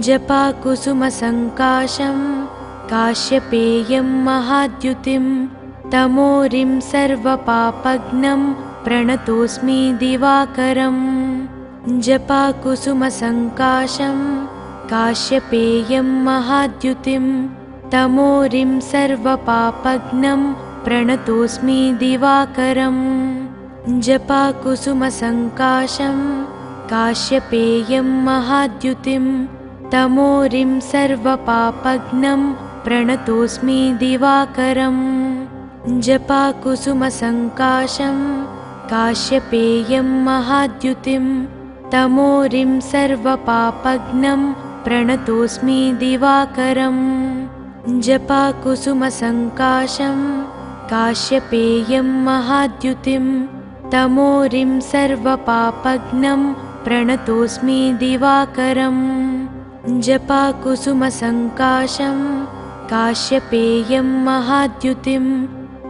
जपाकुसुमसङ्काशं काश्यपेयं महाद्युतिं तमोरिं सर्वपापघ्नं प्रणतोऽस्मि दिवाकरम्। जपाकुसुमसङ्काशं काश्यपेयं महाद्युतिं तमोरिं सर्वपापघ्नं प्रणतोऽस्मि दिवाकरम्। जपाकुसुमसङ्काशं काश्यपेयं महाद्युतिं तमोरिं सर्वपापघ्नं प्रणतोऽस्मि दिवाकरम्। जपाकुसुमसङ्काशं काश्यपेयं महाद्युतिं तमोरिं सर्वपापघ्नं प्रणतोऽस्मि दिवाकरम्। जपाकुसुमसङ्काशं काश्यपेयं महाद्युतिं तमोरिं सर्वपापघ्नं प्रणतोऽस्मि दिवाकरम्। जपाकुसुमसङ्काशं काश्यपेयं महाद्युतिं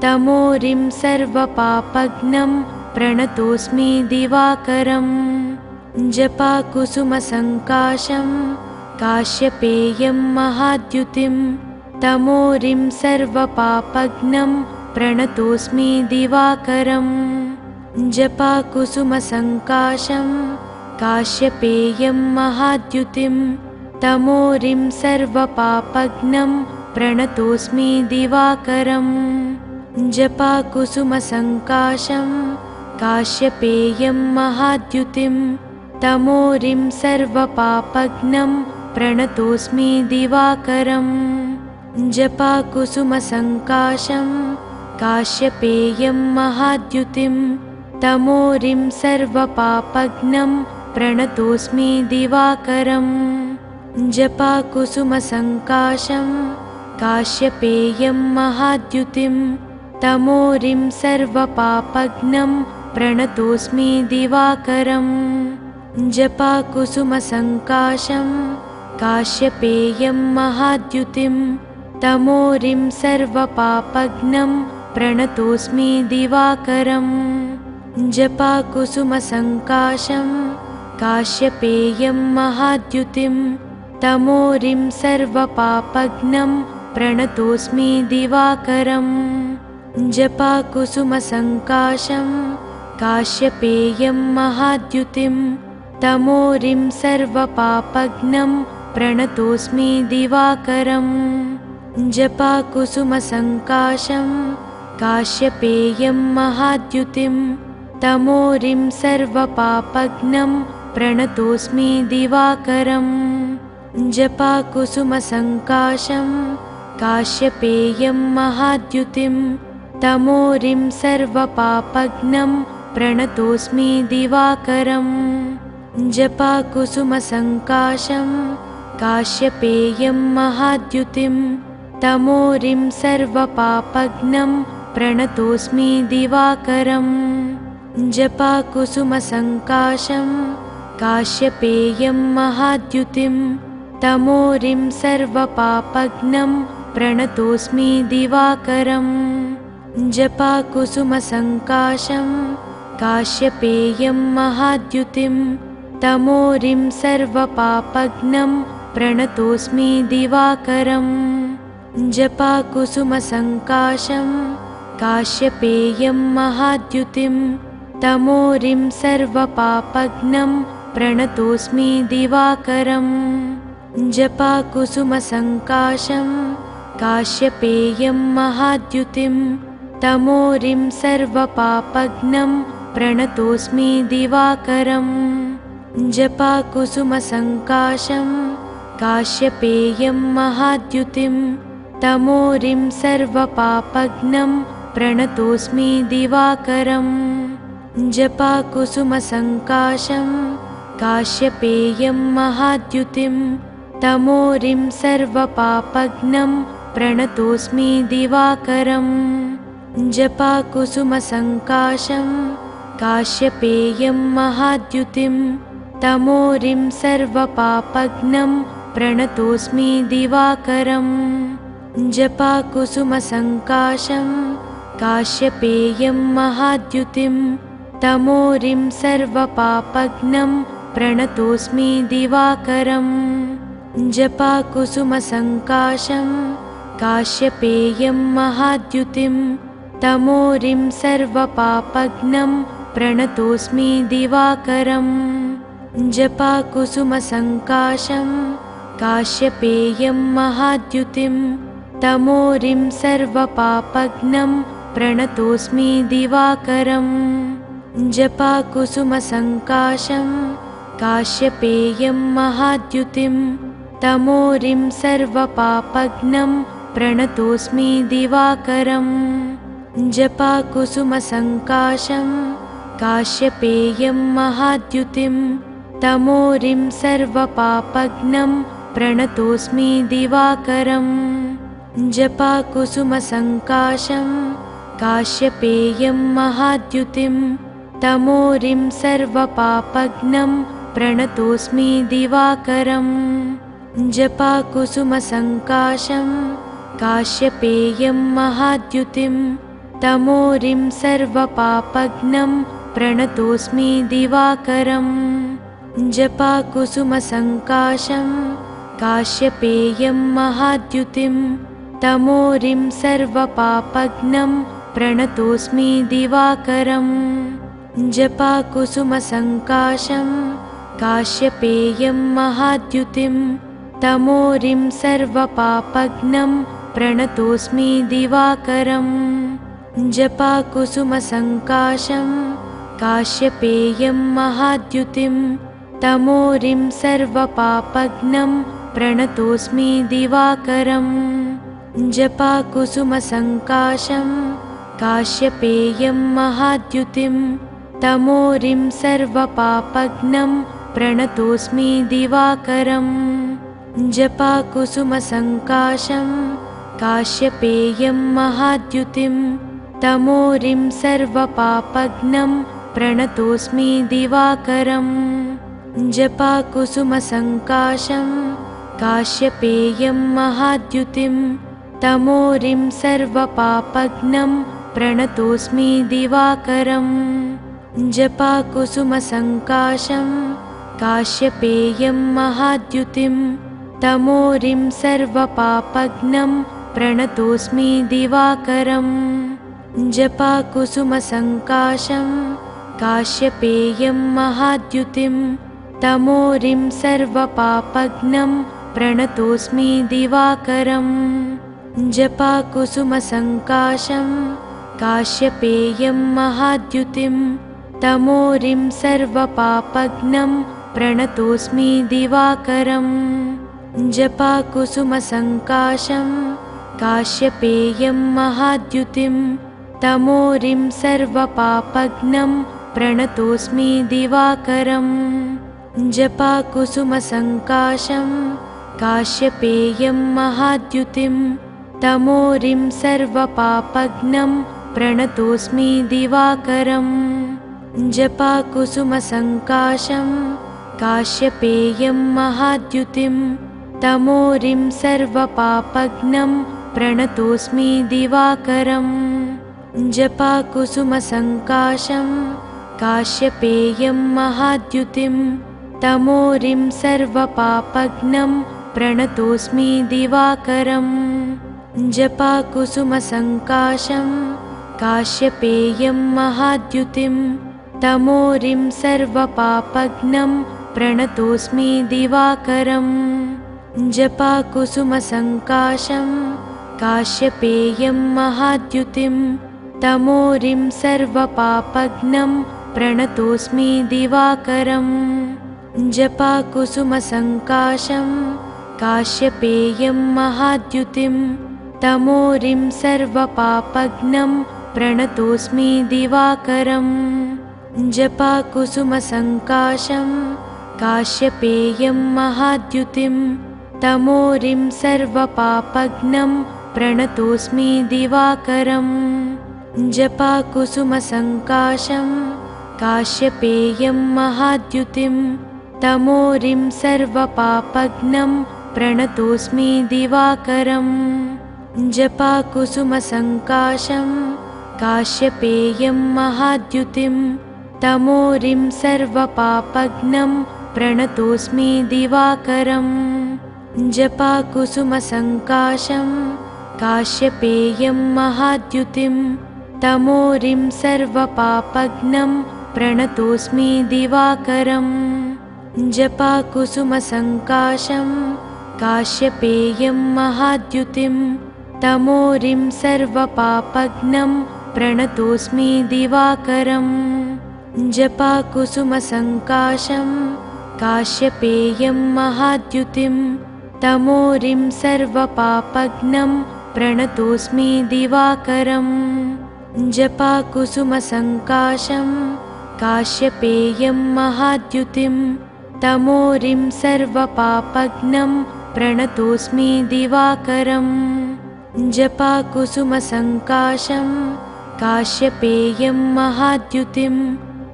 तमोरिं सर्वपापघ्नं प्रणतोऽस्मि दिवाकरम्। जपाकुसुमसङ्काशं काश्यपेयं महाद्युतिं तमोरिं सर्वपापघ्नं प्रणतोऽस्मि दिवाकरम्। जपाकुसुमसङ्काशं काश्यपेयं महाद्युतिं तमोरिं सर्वपापघ्नं प्रणतोऽस्मि दिवाकरम्। जपाकुसुमसङ्काशं काश्यपेयं महाद्युतिं तमोरिं सर्वपापघ्नं प्रणतोऽस्मि दिवाकरम्। जपाकुसुमसङ्काशं काश्यपेयं महाद्युतिं तमोरिं सर्वपापघ्नं प्रणतोऽस्मि दिवाकरम्। जपाकुसुमसङ्काशं काश्यपेयं महाद्युतिं तमोरिं सर्वपापघ्नं प्रणतोऽस्मि दिवाकरम्। जपाकुसुमसङ्काशं काश्यपेयं महाद्युतिं तमोरिं सर्वपापघ्नं प्रणतोऽस्मि दिवाकरम्। जपाकुसुमसङ्काशं काश्यपेयं महाद्युतिं तमोरिं सर्वपापघ्नं प्रणतोऽस्मि दिवाकरम्। जपाकुसुमसङ्काशं काश्यपेयं महाद्युतिं तमोरिं सर्वपापघ्नं प्रणतोऽस्मि दिवाकरम्। जपाकुसुमसङ्काशं काश्यपेयं महाद्युतिं तमोरिं सर्वपापघ्नं प्रणतोऽस्मि दिवाकरम्। जपाकुसुमसङ्काशं काश्यपेयं महाद्युतिं तमोरिं सर्वपापघ्नं प्रणतोऽस्मि दिवाकरम्। जपाकुसुमसङ्काशं काश्यपेयं महाद्युतिं तमोरिं सर्वपापघ्नं प्रणतोऽस्मि दिवाकरम्। जपाकुसुमसङ्काशं काश्यपेयं महाद्युतिं तमोरिं सर्वपापघ्नं प्रणतोऽस्मि दिवाकरम्। जपाकुसुमसङ्काशं काश्यपेयं महाद्युतिं तमोरिं सर्वपापघ्नं प्रणतोऽस्मि दिवाकरम्। जपाकुसुमसङ्काशं काश्यपेयं महाद्युतिं तमोरिं सर्वपापघ्नं प्रणतोऽस्मि दिवाकरम्। जपाकुसुमसङ्काशं काश्यपेयं महाद्युतिं तमोरिं सर्वपापघ्नं प्रणतोऽस्मि दिवाकरम्। जपाकुसुमसङ्काशं काश्यपेयं महाद्युतिं तमोरिं सर्वपापघ्नं प्रणतोऽस्मि दिवाकरम्। जपाकुसुमसङ्काशं काश्यपेयं महाद्युतिं तमोरिं सर्वपापघ्नं प्रणतोऽस्मि दिवाकरम्। जपाकुसुमसङ्काशं काश्यपेयं महाद्युतिं तमोरिं सर्वपापघ्नं प्रणतोऽस्मि दिवाकरम्। जपाकुसुमसङ्काशं काश्यपेयं महाद्युतिं तमोरिं सर्वपापघ्नं प्रणतोऽस्मि दिवाकरम्। जपाकुसुमसङ्काशं काश्यपेयं महाद्युतिं तमोरिं सर्वपापघ्नं प्रणतोऽस्मि दिवाकरम् जपाकुसुमसङ्काशं काश्यपेयं महाद्युतिं तमोरिं सर्वपापघ्नं प्रणतोऽस्मि दिवाकरम् जपाकुसुमसङ्काशं काश्यपेयं महाद्युतिं तमोरिं सर्वपापघ्नं प्रणतोऽस्मि दिवाकरम् जपाकुसुमसङ्काशं काश्यपेयं महाद्युतिं तमोरिं सर्वपापघ्नं प्रणतोऽस्मि दिवाकरम् जपाकुसुमसङ्काशं काश्यपेयं महाद्युतिं तमोरिं सर्वपापघ्नं प्रणतोऽस्मि दिवाकरम् जपाकुसुमसङ्काशं काश्यपेयं महाद्युतिं तमोरिं सर्वपापघ्नं प्रणतोऽस्मि दिवाकरम् जपाकुसुमसङ्काशं काश्यपेयं महाद्युतिं तमोरिं सर्वपापघ्नं प्रणतोऽस्मि दिवाकरम् जपाकुसुमसङ्काशं काश्यपेयं महाद्युतिं तमोरिं सर्वपापघ्नं प्रणतोऽस्मि दिवाकरम् जपाकुसुमसङ्काशं काश्यपेयं महाद्युतिं तमोरिं सर्वपापघ्नं प्रणतोऽस्मि दिवाकरम् जपाकुसुमसङ्काशं काश्यपेयं महाद्युतिं तमोरिं सर्वपापघ्नं प्रणतोऽस्मि दिवाकरम् जपाकुसुमसङ्काशं काश्यपेयं महाद्युतिं तमोरिं सर्वपापघ्नं प्रणतोऽस्मि दिवाकरम् जपाकुसुमसङ्काशं काश्यपेयं महाद्युतिं तमोरिं सर्वपापघ्नं प्रणतोऽस्मि दिवाकरम् जपाकुसुमसङ्काशं काश्यपेयं महाद्युतिं तमोरिं सर्वपापघ्नं प्रणतोऽस्मि दिवाकरम् जपाकुसुमसङ्काशं काश्यपेयं महाद्युतिं तमोरिं सर्वपापघ्नं प्रणतोऽस्मि दिवाकरम् जपाकुसुमसङ्काशं काश्यपेयं महाद्युतिं तमोरिं सर्वपापघ्नं प्रणतोऽस्मि दिवाकरम् जपाकुसुमसङ्काशं काश्यपेयं महाद्युतिं तमोरिं सर्वपापघ्नं प्रणतोऽस्मि दिवाकरम् जपाकुसुमसङ्काशं काश्यपेयं महाद्युतिं तमोरिं सर्वपापघ्नं प्रणतोऽस्मि दिवाकरम् जपाकुसुमसङ्काशं काश्यपेयं महाद्युतिं तमोरिं सर्वपापघ्नं प्रणतोऽस्मि दिवाकरम् जपाकुसुमसङ्काशं काश्यपेयं महाद्युतिं तमोरिं सर्वपापघ्नं प्रणतोऽस्मि दिवाकरम् जपाकुसुमसङ्काशं काश्यपेयं महाद्युतिं तमोरिं सर्वपापघ्नं प्रणतोऽस्मि दिवाकरम् जपाकुसुमसङ्काशं काश्यपेयं महाद्युतिं तमोरिं सर्वपापघ्नं प्रणतोऽस्मि दिवाकरम् जपाकुसुमसङ्काशं काश्यपेयं महाद्युतिं तमोरिं सर्वपापघ्नं प्रणतोऽस्मि दिवाकरम् जपाकुसुमसङ्काशं काश्यपेयं महाद्युतिं तमोरिं सर्वपापघ्नं प्रणतोऽस्मि दिवाकरम् जपाकुसुमसङ्काशं काश्यपेयं महाद्युतिं तमोरिं सर्वपापघ्नं प्रणतोऽस्मि दिवाकरम् जपाकुसुमसङ्काशं काश्यपेयं महाद्युतिं तमोरिं सर्वपापघ्नं प्रणतोऽस्मि दिवाकरम् जपाकुसुमसङ्काशं काश्यपेयं महाद्युतिं तमोरिं सर्वपापघ्नं प्रणतोऽस्मि दिवाकरम् जपाकुसुमसङ्काशं काश्यपेयं महाद्युतिं तमोरिं सर्वपापघ्नं प्रणतोऽस्मि दिवाकरम् जपाकुसुमसङ्काशं काश्यपेयं महाद्युतिं तमोरिं सर्वपापघ्नं प्रणतोऽस्मि दिवाकरम् जपाकुसुमसङ्काशं काश्यपेयं महाद्युतिं तमोरिं सर्वपापघ्नं प्रणतोऽस्मि दिवाकरम् जपाकुसुमसङ्काशं काश्यपेयं महाद्युतिं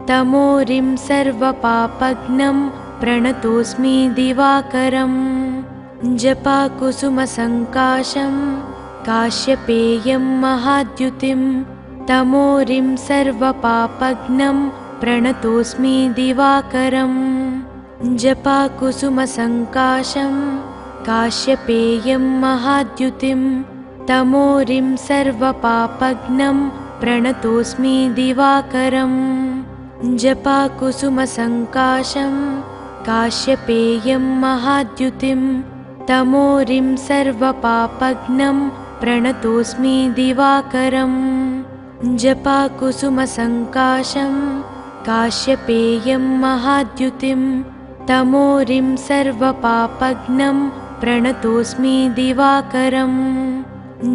तमोरिं सर्वपापघ्नं प्रणतोऽस्मि दिवाकरम् जपाकुसुमसङ्काशं काश्यपेयं महाद्युतिं तमोरिं सर्वपापघ्नं प्रणतोऽस्मि दिवाकरम् जपाकुसुमसङ्काशं काश्यपेयं महाद्युतिं तमोरिं सर्वपापघ्नं प्रणतोऽस्मि दिवाकरम् जपाकुसुमसङ्काशं काश्यपेयं महाद्युतिं तमोरिं सर्वपापघ्नं प्रणतोऽस्मि दिवाकरम् जपाकुसुमसङ्काशं काश्यपेयं महाद्युतिं तमोरिं सर्वपापघ्नं प्रणतोऽस्मि दिवाकरम्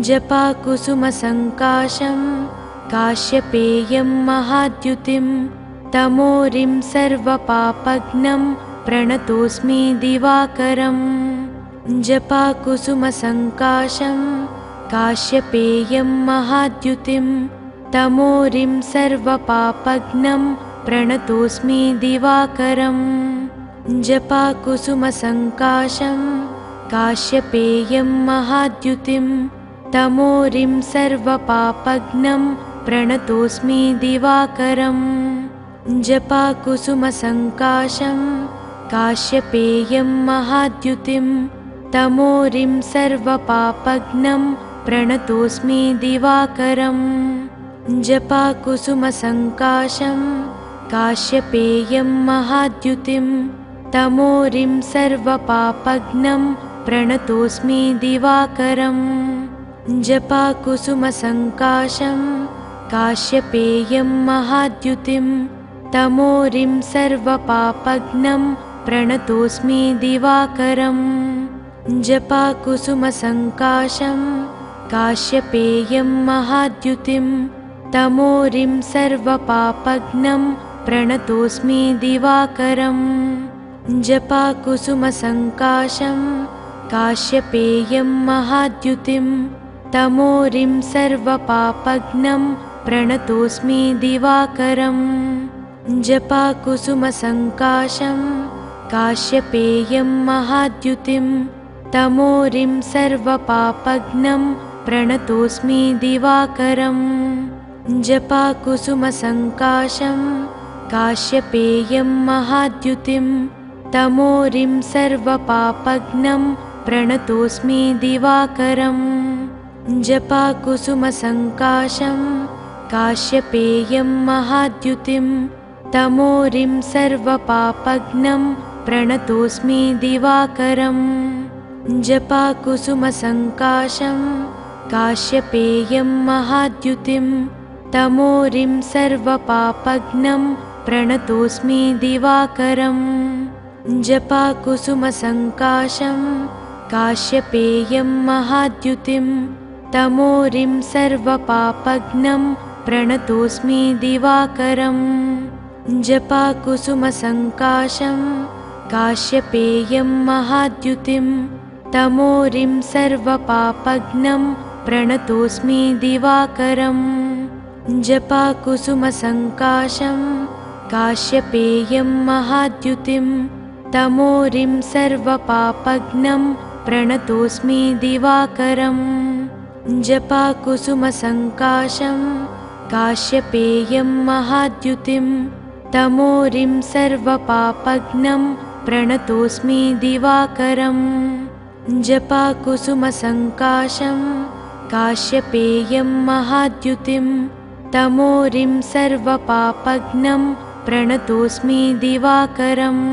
जपाकुसुमसङ्काशं काश्यपेयं महाद्युतिं तमोरिं सर्वपापघ्नं प्रणतोऽस्मि दिवाकरम् जपाकुसुमसङ्काशं काश्यपेयं महाद्युतिं तमोरिं सर्वपापघ्नं प्रणतोऽस्मि दिवाकरम् जपाकुसुमसङ्काशं काश्यपेयं महाद्युतिं तमोरिं सर्वपापघ्नं प्रणतोऽस्मि दिवाकरम् जपाकुसुमसङ्काशं काश्यपेयं महाद्युतिं तमोरिं सर्वपापघ्नं प्रणतोऽस्मि दिवाकरम् जपाकुसुमसङ्काशं काश्यपेयं महाद्युतिं तमोरिं सर्वपापघ्नं प्रणतोऽस्मि दिवाकरम् जपाकुसुमसङ्काशं काश्यपेयं महाद्युतिं तमोरिं सर्वपापघ्नं प्रणतोऽस्मि दिवाकरम् जपाकुसुमसङ्काशं काश्यपेयं महाद्युतिं तमोरिं सर्वपापघ्नं प्रणतोऽस्मि दिवाकरम् जपाकुसुमसङ्काशं काश्यपेयं महाद्युतिं तमोरिं सर्वपापघ्नं प्रणतोऽस्मि दिवाकरम् जपाकुसुमसङ्काशं काश्यपेयं महाद्युतिं तमोरिं सर्वपापघ्नं प्रणतोऽस्मि दिवाकरम् जपाकुसुमसङ्काशं काश्यपेयं महाद्युतिं तमोरिं सर्वपापघ्नं प्रणतोऽस्मि दिवाकरम् जपाकुसुमसङ्काशं काश्यपेयं महाद्युतिं तमोरिं सर्वपापघ्नं प्रणतोऽस्मि दिवाकरम् जपाकुसुमसङ्काशं काश्यपेयं महाद्युतिं तमोरिं सर्वपापघ्नं प्रणतोऽस्मि दिवाकरम् जपाकुसुमसङ्काशं काश्यपेयं महाद्युतिं तमोरिं सर्वपापघ्नं प्रणतोऽस्मि दिवाकरम् जपाकुसुमसङ्काशं काश्यपेयं महाद्युतिं तमोरिं सर्वपापघ्नं प्रणतोऽस्मि दिवाकरम् जपाकुसुमसङ्काशं काश्यपेयं महाद्युतिं तमोरिं सर्वपापघ्नं प्रणतोऽस्मि दिवाकरम् जपाकुसुमसङ्काशं काश्यपेयं महाद्युतिं तमोरिं सर्वपापघ्नं प्रणतोऽस्मि दिवाकरम् जपाकुसुमसङ्काशं काश्यपेयं महाद्युतिं तमोरिं सर्वपापघ्नं प्रणतोऽस्मि दिवाकरम्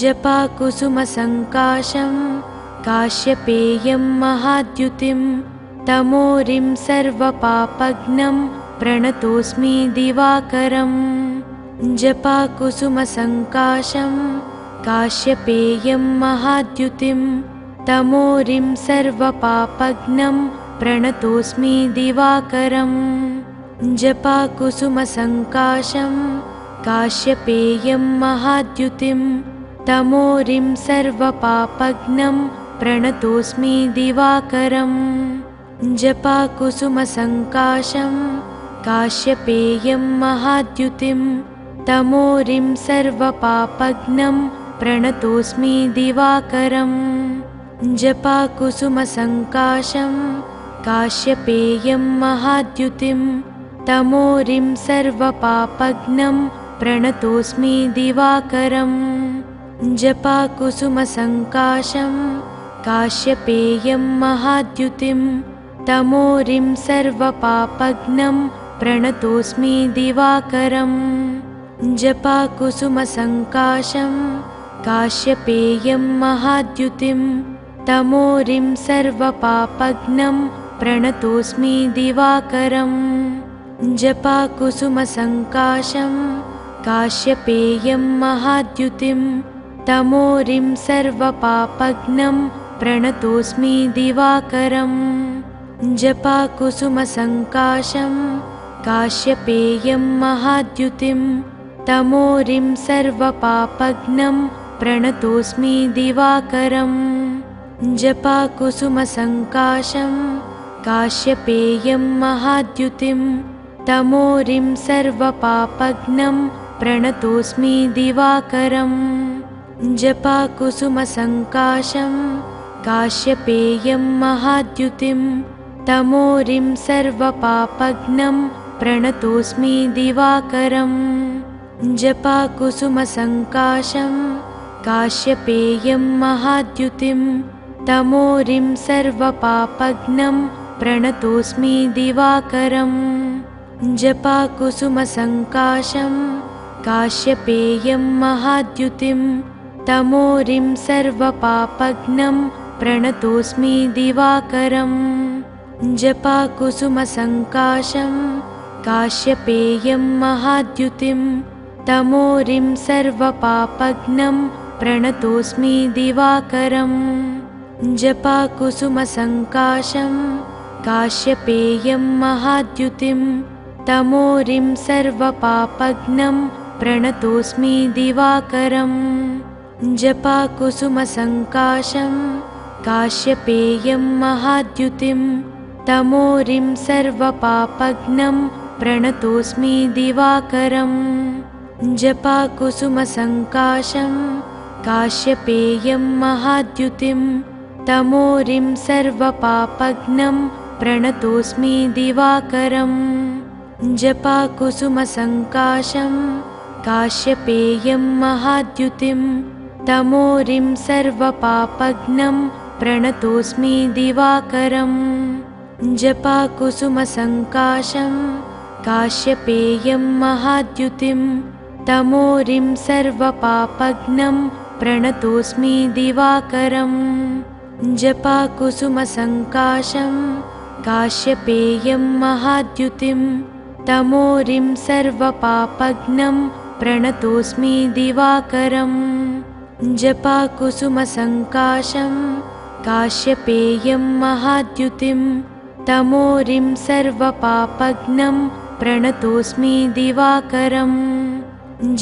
जपाकुसुमसङ्काशं काश्यपेयं महाद्युतिं तमोरिं सर्वपापघ्नं प्रणतोऽस्मि दिवाकरम् जपाकुसुमसङ्काशं काश्यपेयं महाद्युतिं तमोरिं सर्वपापघ्नं प्रणतोऽस्मि दिवाकरम् जपाकुसुमसङ्काशं काश्यपेयं महाद्युतिं तमोरिं सर्वपापघ्नं प्रणतोऽस्मि दिवाकरम् जपाकुसुमसङ्काशं काश्यपेयं महाद्युतिं तमोरिं सर्वपापघ्नं प्रणतोऽस्मि दिवाकरम् जपाकुसुमसङ्काशं काश्यपेयं महाद्युतिं तमोरिं सर्वपापघ्नं प्रणतोऽस्मि दिवाकरम् जपाकुसुमसङ्काशं काश्यपेयं महाद्युतिं तमोरिं सर्वपापघ्नं प्रणतोऽस्मि दिवाकरम् जपाकुसुमसङ्काशं काश्यपेयं महाद्युतिं तमोरिं सर्वपापघ्नं प्रणतोऽस्मि दिवाकरम् जपाकुसुमसङ्काशं काश्यपेयं महाद्युतिं तमोरिं सर्वपापघ्नं प्रणतोऽस्मि दिवाकरम् जपाकुसुमसङ्काशं काश्यपेयं महाद्युतिं तमोरिं सर्वपापघ्नं प्रणतोऽस्मि दिवाकरम् जपाकुसुमसङ्काशं काश्यपेयं महाद्युतिं तमोरिं सर्वपापघ्नं प्रणतोऽस्मि दिवाकरम् जपाकुसुमसङ्काशं काश्यपेयं महाद्युतिं तमोरिं सर्वपापघ्नं प्रणतोऽस्मि दिवाकरम् जपाकुसुमसङ्काशं काश्यपेयं महाद्युतिं तमोरिं सर्वपापघ्नं प्रणतोऽस्मि दिवाकरम् जपाकुसुमसङ्काशं काश्यपेयं महाद्युतिं तमोरिं सर्वपापघ्नं प्रणतोऽस्मि दिवाकरम् जपाकुसुमसङ्काशं काश्यपेयं महाद्युतिं तमोरिं सर्वपापघ्नं प्रणतोऽस्मि दिवाकरम् जपाकुसुमसङ्काशं काश्यपेयं महाद्युतिं तमोरिं सर्वपापघ्नं प्रणतोऽस्मि दिवाकरम् जपाकुसुमसङ्काशं काश्यपेयं महाद्युतिं तमोरिं सर्वपापघ्नं प्रणतोऽस्मि दिवाकरम् जपाकुसुमसङ्काशं काश्यपेयं महाद्युतिं तमोरिं सर्वपापघ्नं प्रणतोऽस्मि दिवाकरम् जपाकुसुमसङ्काशं काश्यपेयं महाद्युतिं तमोरिं सर्वपापघ्नं प्रणतोऽस्मि दिवाकरम् जपाकुसुमसङ्काशं काश्यपेयं महाद्युतिं तमोरिं सर्वपापघ्नं प्रणतोऽस्मि दिवाकरम् जपाकुसुमसङ्काशं काश्यपेयं महाद्युतिं तमोरिं सर्वपापघ्नं प्रणतोऽस्मि दिवाकरम् जपाकुसुमसङ्काशं काश्यपेयं महाद्युतिं तमोरिं सर्वपापघ्नं प्रणतोऽस्मि दिवाकरम्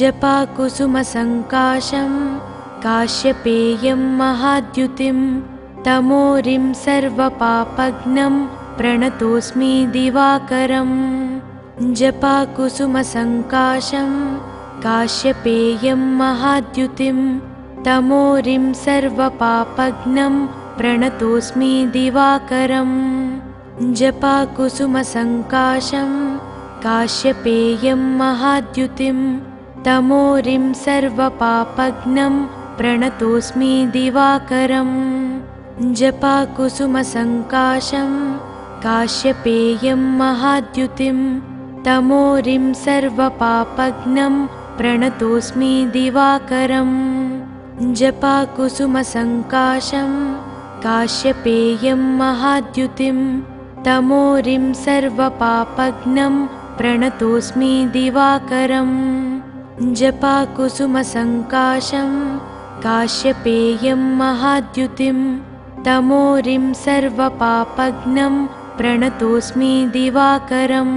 जपाकुसुमसङ्काशं काश्यपेयं महाद्युतिं तमोरिं सर्वपापघ्नं प्रणतोऽस्मि दिवाकरम् जपाकुसुमसङ्काशं काश्यपेयं महाद्युतिं तमोरिं सर्वपापघ्नं प्रणतोऽस्मि दिवाकरम् जपाकुसुमसङ्काशं काश्यपेयं महाद्युतिं तमोरिं सर्वपापघ्नं प्रणतोऽस्मि दिवाकरम् जपाकुसुमसङ्काशं काश्यपेयं महाद्युतिं तमोरिं सर्वपापघ्नं प्रणतोऽस्मि दिवाकरम् जपाकुसुमसङ्काशं काश्यपेयं महाद्युतिं तमोरिं सर्वपापघ्नं प्रणतोऽस्मि दिवाकरम् जपाकुसुमसङ्काशं काश्यपेयं महाद्युतिं तमोरिं सर्वपापघ्नं प्रणतोऽस्मि दिवाकरम्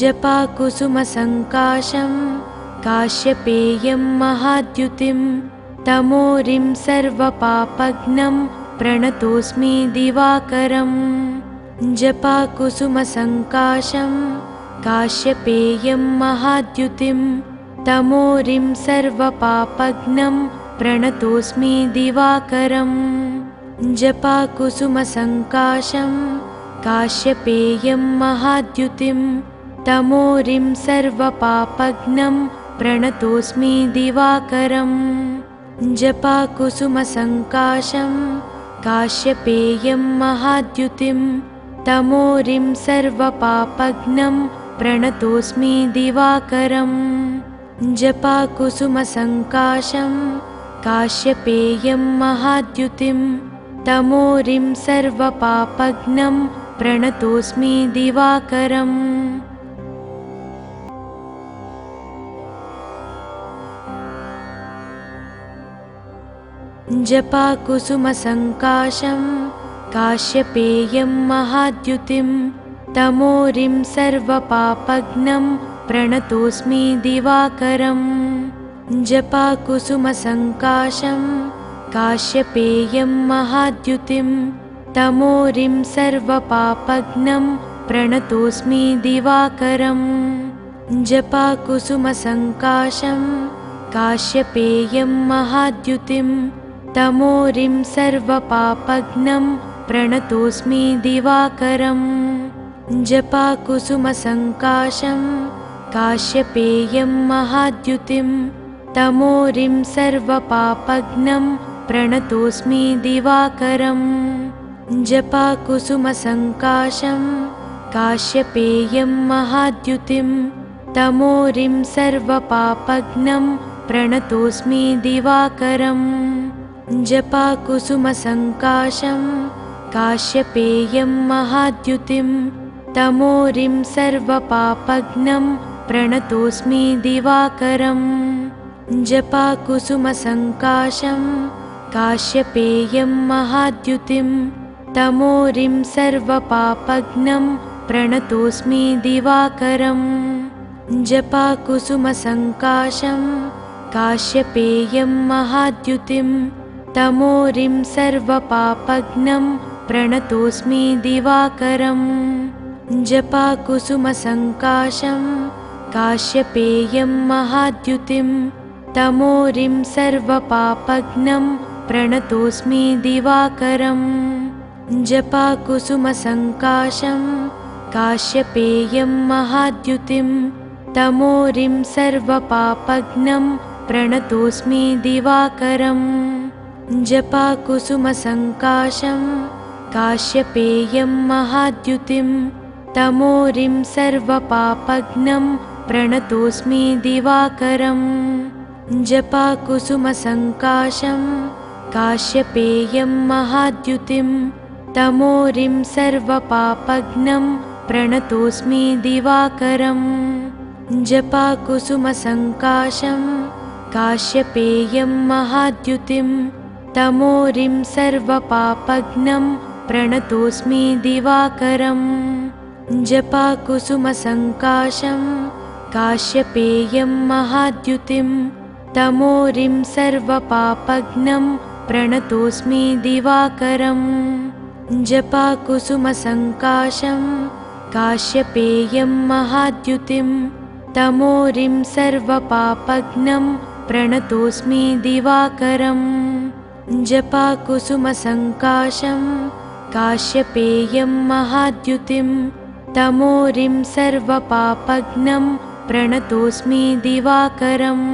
जपाकुसुमसङ्काशं काश्यपेयं महाद्युतिं तमोरिं सर्वपापघ्नं प्रणतोऽस्मि दिवाकरम् जपाकुसुमसङ्काशं काश्यपेयं महाद्युतिं तमोरिं सर्वपापघ्नं प्रणतोऽस्मि दिवाकरम् जपाकुसुमसङ्काशं काश्यपेयं महाद्युतिं तमोरिं सर्वपापघ्नं प्रणतोऽस्मि दिवाकरम् जपाकुसुमसङ्काशं काश्यपेयं महाद्युतिं तमोरिं सर्वपापघ्नं प्रणतोऽस्मि दिवाकरम् जपाकुसुमसङ्काशं काश्यपेयं महाद्युतिं तमोरिं सर्वपापघ्नं प्रणतोऽस्मि दिवाकरम् जपाकुसुमसङ्काशं काश्यपेयं महाद्युतिं तमोरिं सर्वपापघ्नं प्रणतोऽस्मि दिवाकरम् जपाकुसुमसङ्काशं काश्यपेयं महाद्युतिं तमोरिं सर्वपापघ्नं प्रणतोऽस्मि दिवाकरम् जपाकुसुमसङ्काशं काश्यपेयं महाद्युतिं तमोरिं सर्वपापघ्नं प्रणतोऽस्मि दिवाकरम् जपाकुसुमसङ्काशं काश्यपेयं महाद्युतिं तमोरिं सर्वपापघ्नं प्रणतोऽस्मि दिवाकरम् जपाकुसुमसङ्काशं काश्यपेयं महाद्युतिं तमोरिं सर्वपापघ्नं प्रणतोऽस्मि दिवाकरम् जपाकुसुमसङ्काशं काश्यपेयं महाद्युतिं तमोरिं सर्वपापघ्नं प्रणतोऽस्मि दिवाकरम् जपाकुसुमसङ्काशं काश्यपेयं महाद्युतिं तमोरिं सर्वपापघ्नं प्रणतोऽस्मि दिवाकरम् जपाकुसुमसङ्काशं काश्यपेयं महाद्युतिं तमोरिं सर्वपापघ्नं प्रणतोऽस्मि दिवाकरम् जपाकुसुमसङ्काशं काश्यपेयं महाद्युतिं तमोरिं सर्वपापघ्नं प्रणतोऽस्मि दिवाकरम् जपाकुसुमसङ्काशं काश्यपेयं महाद्युतिं तमोरिं सर्वपापघ्नं प्रणतोऽस्मि दिवाकरम् जपाकुसुमसङ्काशं काश्यपेयं महाद्युतिं तमोरिं सर्वपापघ्नं प्रणतोऽस्मि दिवाकरम् जपाकुसुमसङ्काशं काश्यपेयं महाद्युतिं तमोरिं सर्वपापघ्नं प्रणतोऽस्मि दिवाकरम् जपाकुसुमसङ्काशं काश्यपेयं महाद्युतिं तमोरिं सर्वपापघ्नं प्रणतोऽस्मि दिवाकरम् जपाकुसुमसङ्काशं काश्यपेयं महाद्युतिं तमोरिं सर्वपापघ्नं प्रणतोऽस्मि दिवाकरम् जपाकुसुमसङ्काशं काश्यपेयं महाद्युतिं तमोरिं सर्वपापघ्नं प्रणतोऽस्मि दिवाकरम् जपाकुसुमसङ्काशं काश्यपेयं महाद्युतिं तमोरिं सर्वपापघ्नं प्रणतोऽस्मि दिवाकरम्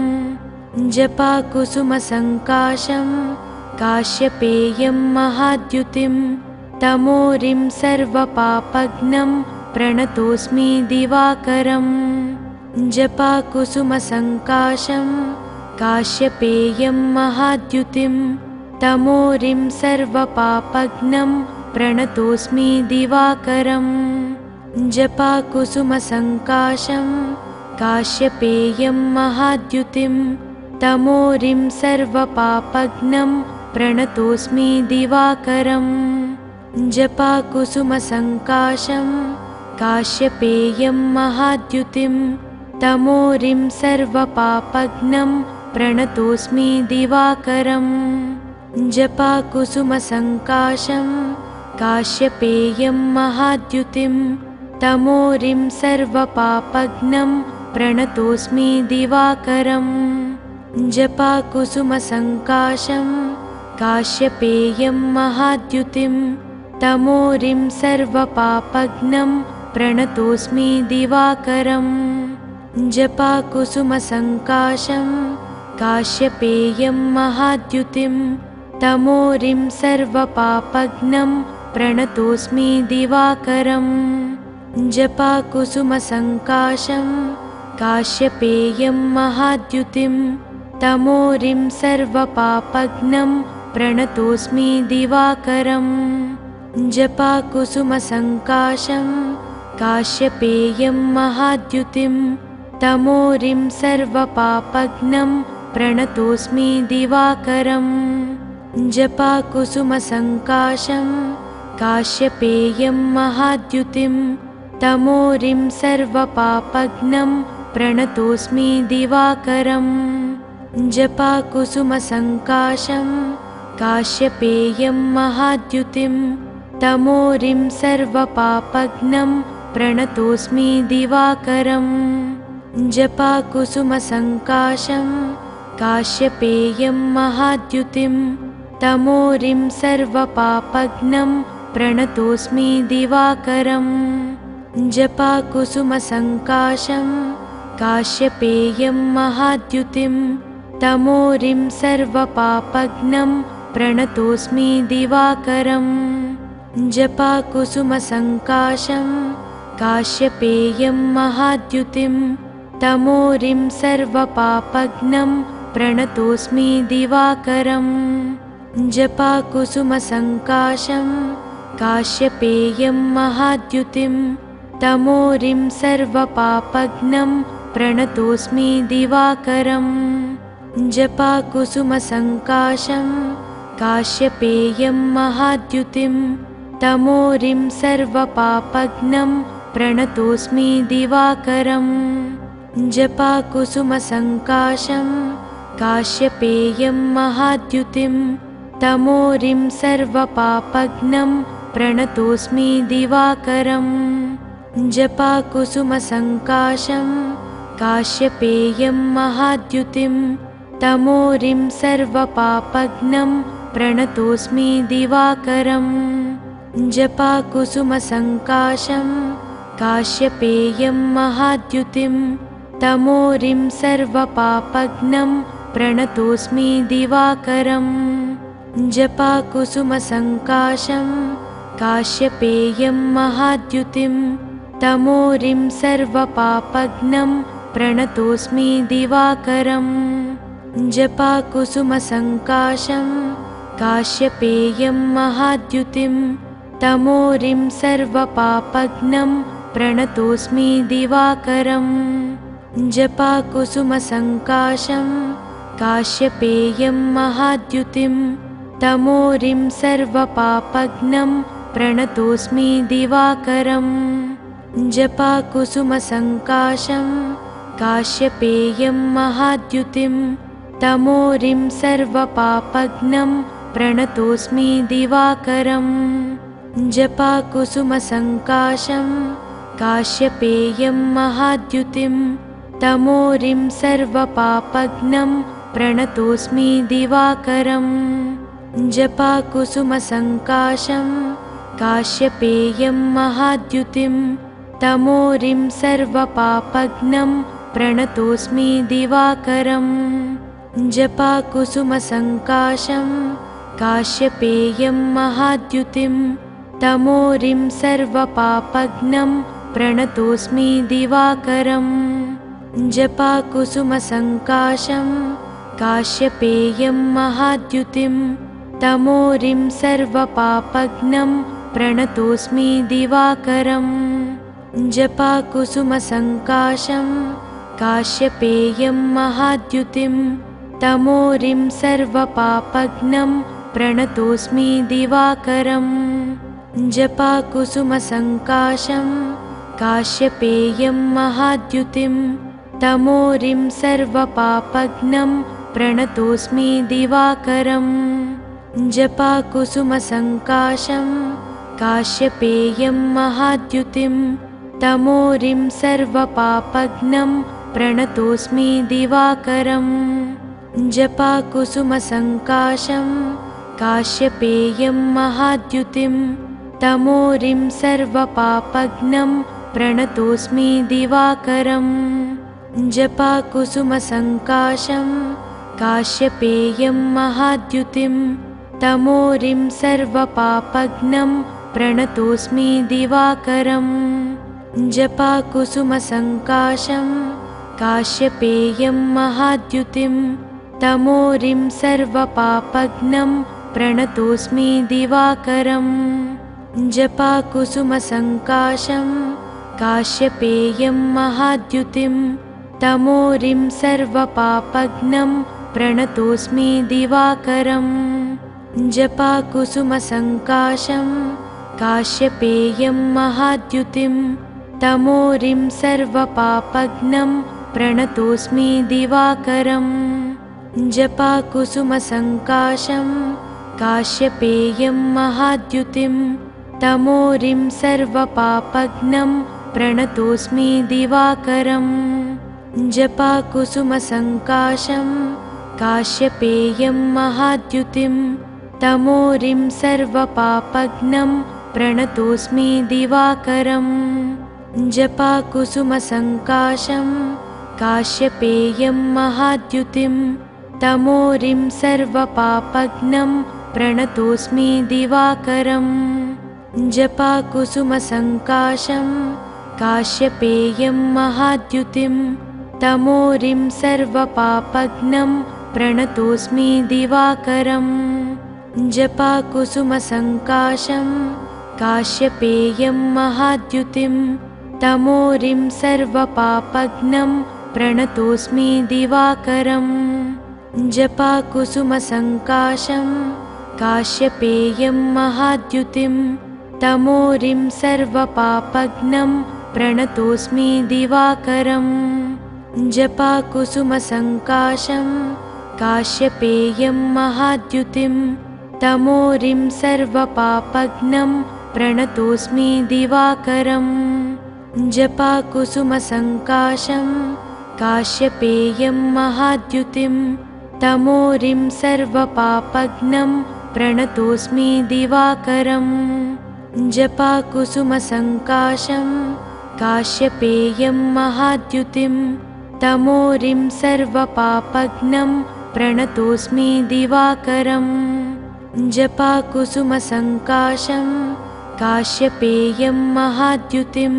जपाकुसुमसङ्काशं काश्यपेयं महाद्युतिं तमोरिं सर्वपापघ्नं प्रणतोऽस्मि दिवाकरम् जपाकुसुमसङ्काशं काश्यपेयं महाद्युतिं तमोरिं सर्वपापघ्नं प्रणतोऽस्मि दिवाकरम् जपाकुसुमसङ्काशं काश्यपेयं महाद्युतिं तमोरिं सर्वपापघ्नं प्रणतोऽस्मि दिवाकरम् जपाकुसुमसङ्काशं काश्यपेयं महाद्युतिं तमोरिं सर्वपापघ्नं प्रणतोऽस्मि दिवाकरम् जपाकुसुमसङ्काशं काश्यपेयं महाद्युतिं तमोरिं सर्वपापघ्नं प्रणतोऽस्मि दिवाकरम् जपाकुसुमसङ्काशं काश्यपेयं महाद्युतिं तमोरिं सर्वपापघ्नं प्रणतोऽस्मि दिवाकरम् जपाकुसुमसङ्काशं काश्यपेयं महाद्युतिं तमोरिं सर्वपापघ्नं प्रणतोऽस्मि दिवाकरम् जपाकुसुमसङ्काशं काश्यपेयं महाद्युतिं तमोरिं सर्वपापघ्नं प्रणतोऽस्मि दिवाकरम् जपाकुसुमसङ्काशं काश्यपेयं महाद्युतिं तमोरिं सर्वपापघ्नं प्रणतोऽस्मि दिवाकरम् जपाकुसुमसङ्काशं काश्यपेयं महाद्युतिं तमोरिं सर्वपापघ्नं प्रणतोऽस्मि दिवाकरम् जपाकुसुमसङ्काशं काश्यपेयं महाद्युतिं तमोरिं सर्वपापघ्नं प्रणतोऽस्मि दिवाकरम् जपाकुसुमसङ्काशं काश्यपेयं महाद्युतिं तमोरिं सर्वपापघ्नं प्रणतोऽस्मि दिवाकरम् जपाकुसुमसङ्काशं काश्यपेयं महाद्युतिं तमोरिं सर्वपापघ्नं प्रणतोऽस्मि दिवाकरम् जपाकुसुमसङ्काशं काश्यपेयं महाद्युतिं तमोरिं सर्वपापघ्नं प्रणतोऽस्मि दिवाकरम् जपाकुसुमसङ्काशं काश्यपेयं महाद्युतिं तमोरिं सर्वपापघ्नं प्रणतोऽस्मि दिवाकरम् जपाकुसुमसङ्काशं काश्यपेयं महाद्युतिं तमोरिं सर्वपापघ्नं प्रणतोऽस्मि दिवाकरम् जपाकुसुमसङ्काशं काश्यपेयं महाद्युतिं तमोरिं सर्वपापघ्नं प्रणतोऽस्मि दिवाकरम् जपाकुसुमसङ्काशं काश्यपेयं महाद्युतिं तमोरिं सर्वपापघ्नं प्रणतोऽस्मि दिवाकरम् जपाकुसुमसङ्काशं काश्यपेयं महाद्युतिं तमोरिं सर्वपापघ्नं प्रणतोऽस्मि दिवाकरम् जपाकुसुमसङ्काशं काश्यपेयं महाद्युतिं तमोरिं सर्वपापघ्नं प्रणतोऽस्मि दिवाकरम् जपाकुसुमसङ्काशं काश्यपेयं महाद्युतिं तमोरिं सर्वपापघ्नं प्रणतोऽस्मि दिवाकरम् जपाकुसुमसङ्काशं काश्यपेयं महाद्युतिं तमोरिं सर्वपापघ्नं प्रणतोऽस्मि दिवाकरम् जपाकुसुमसङ्काशं काश्यपेयं महाद्युतिं तमोरिं सर्वपापघ्नं प्रणतोऽस्मि दिवाकरम् जपाकुसुमसङ्काशं काश्यपेयं महाद्युतिं तमोरिं सर्वपापघ्नं प्रणतोऽस्मि दिवाकरम् जपाकुसुमसङ्काशं काश्यपेयं महाद्युतिं तमोरिं सर्वपापघ्नं प्रणतोऽस्मि दिवाकरम् जपाकुसुमसङ्काशं काश्यपेयं महाद्युतिं तमोरिं सर्वपापघ्नं प्रणतोऽस्मि दिवाकरम् जपाकुसुमसङ्काशं काश्यपेयं महाद्युतिं तमोरिं सर्वपापघ्नं प्रणतोऽस्मि दिवाकरम् जपाकुसुमसङ्काशं काश्यपेयं महाद्युतिं तमोरिं सर्वपापघ्नं प्रणतोऽस्मि दिवाकरम् जपाकुसुमसङ्काशं काश्यपेयं महाद्युतिं तमोरिं सर्वपापघ्नं प्रणतोऽस्मि दिवाकरम् जपाकुसुमसङ्काशं काश्यपेयं महाद्युतिं तमोरिं सर्वपापघ्नं प्रणतोऽस्मि दिवाकरम् जपाकुसुमसङ्काशं काश्यपेयं महाद्युतिं तमोरिं सर्वपापघ्नं प्रणतोऽस्मि दिवाकरम् जपाकुसुमसङ्काशं काश्यपेयं महाद्युतिं तमोरिं सर्वपापघ्नं प्रणतोऽस्मि दिवाकरम् जपाकुसुमसङ्काशं काश्यपेयं महाद्युतिं तमोरिं सर्वपापघ्नं प्रणतोऽस्मि दिवाकरम् जपाकुसुमसङ्काशं काश्यपेयं महाद्युतिं तमोरिं सर्वपापघ्नं प्रणतोऽस्मि दिवाकरम् जपाकुसुमसङ्काशं काश्यपेयं महाद्युतिं तमोरिं सर्वपापघ्नं प्रणतोऽस्मि दिवाकरम् जपाकुसुमसङ्काशं काश्यपेयं महाद्युतिं तमोरिं सर्वपापघ्नं प्रणतोऽस्मि दिवाकरम् जपाकुसुमसङ्काशं काश्यपेयं महाद्युतिं तमोरिं सर्वपापघ्नं प्रणतोऽस्मि दिवाकरम् जपाकुसुमसङ्काशं काश्यपेयं महाद्युतिं तमोरिं सर्वपापघ्नं प्रणतोऽस्मि दिवाकरम् जपाकुसुमसङ्काशं काश्यपेयं महाद्युतिं तमोरिं सर्वपापघ्नं प्रणतोऽस्मि दिवाकरम् जपाकुसुमसङ्काशं काश्यपेयं महाद्युतिं तमोरिं सर्वपापघ्नं प्रणतोऽस्मि दिवाकरम् जपाकुसुमसङ्काशं काश्यपेयं महाद्युतिं तमोरिं सर्वपापघ्नं प्रणतोऽस्मि दिवाकरम् जपाकुसुमसङ्काशं काश्यपेयं महाद्युतिं तमोरिं सर्वपापघ्नं प्रणतोऽस्मि दिवाकरम् जपाकुसुमसङ्काशं काश्यपेयं महाद्युतिं तमोरिं सर्वपापघ्नं प्रणतोऽस्मि दिवाकरम् जपाकुसुमसङ्काशं काश्यपेयं महाद्युतिं तमोरिं सर्वपापघ्नं प्रणतोऽस्मि दिवाकरम् जपाकुसुमसङ्काशं काश्यपेयं महाद्युतिं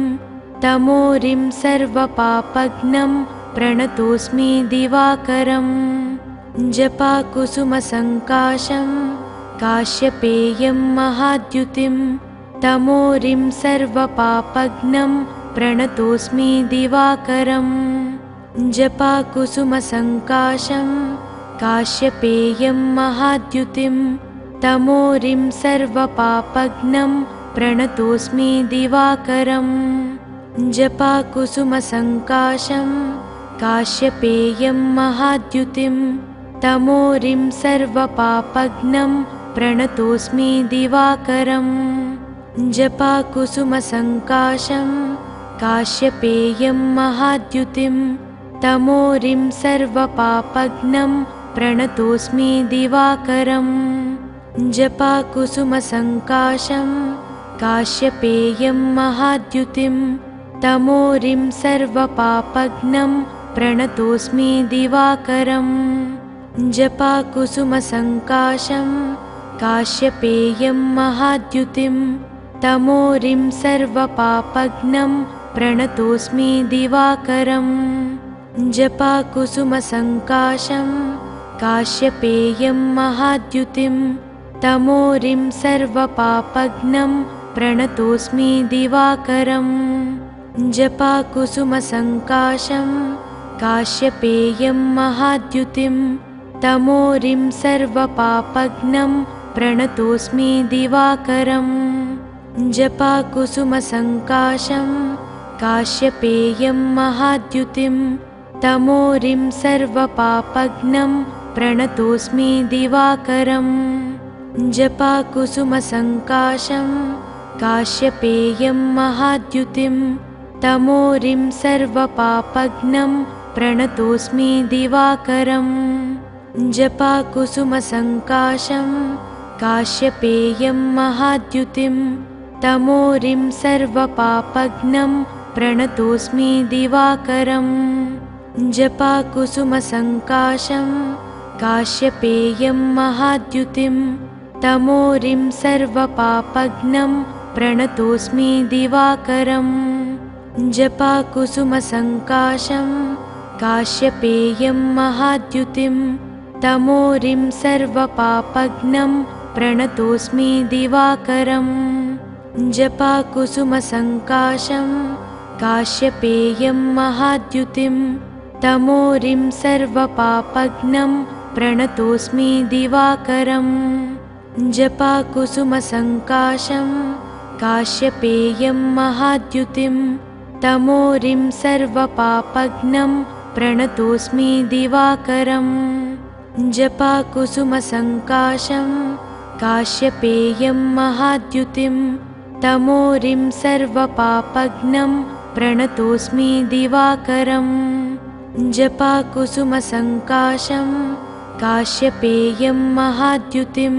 तमोरिं सर्वपापघ्नं प्रणतोऽस्मि दिवाकरम् जपाकुसुमसङ्काशं काश्यपेयं महाद्युतिं तमोरिं सर्वपापघ्नं प्रणतोऽस्मि दिवाकरम् जपाकुसुमसङ्काशं काश्यपेयं महाद्युतिं तमोरिं सर्वपापघ्नं प्रणतोऽस्मि दिवाकरम् जपाकुसुमसङ्काशं काश्यपेयं महाद्युतिं तमोरिं सर्वपापघ्नं प्रणतोऽस्मि दिवाकरम् जपाकुसुमसङ्काशं काश्यपेयं महाद्युतिं तमोरिं सर्वपापघ्नं प्रणतोऽस्मि दिवाकरम् जपाकुसुमसङ्काशं काश्यपेयं महाद्युतिं तमोरिं सर्वपापघ्नं प्रणतोऽस्मि दिवाकरम् जपाकुसुमसङ्काशं काश्यपेयं महाद्युतिं तमोरिं सर्वपापघ्नं प्रणतोऽस्मि दिवाकरम् जपाकुसुमसङ्काशं काश्यपेयं महाद्युतिं तमोरिं सर्वपापघ्नं प्रणतोऽस्मि दिवाकरम् जपाकुसुमसङ्काशं काश्यपेयं महाद्युतिं तमोरिं सर्वपापघ्नं प्रणतोऽस्मि दिवाकरम् जपाकुसुमसङ्काशं काश्यपेयं महाद्युतिं तमोरिं सर्वपापघ्नं प्रणतोऽस्मि दिवाकरम् जपाकुसुमसङ्काशं काश्यपेयं महाद्युतिं तमोरिं सर्वपापघ्नं प्रणतोऽस्मि दिवाकरम् जपाकुसुमसङ्काशं काश्यपेयं महाद्युतिं तमोरिं सर्वपापघ्नं प्रणतोऽस्मि दिवाकरम् जपाकुसुमसङ्काशं काश्यपेयं महाद्युतिं तमोरिं सर्वपापघ्नं प्रणतोऽस्मि दिवाकरम् जपाकुसुमसङ्काशं काश्यपेयं महाद्युतिं तमोरिं सर्वपापघ्नं प्रणतोऽस्मि दिवाकरम् जपाकुसुमसङ्काशं काश्यपेयं महाद्युतिं तमोरिं सर्वपापघ्नं प्रणतोऽस्मि दिवाकरम् जपाकुसुमसङ्काशं काश्यपेयं महाद्युतिं तमोरिं सर्वपापघ्नं प्रणतोऽस्मि दिवाकरम् जपाकुसुमसङ्काशं काश्यपेयं महाद्युतिं तमोरिं सर्वपापघ्नं प्रणतोऽस्मि दिवाकरम् जपाकुसुमसङ्काशं काश्यपेयं महाद्युतिं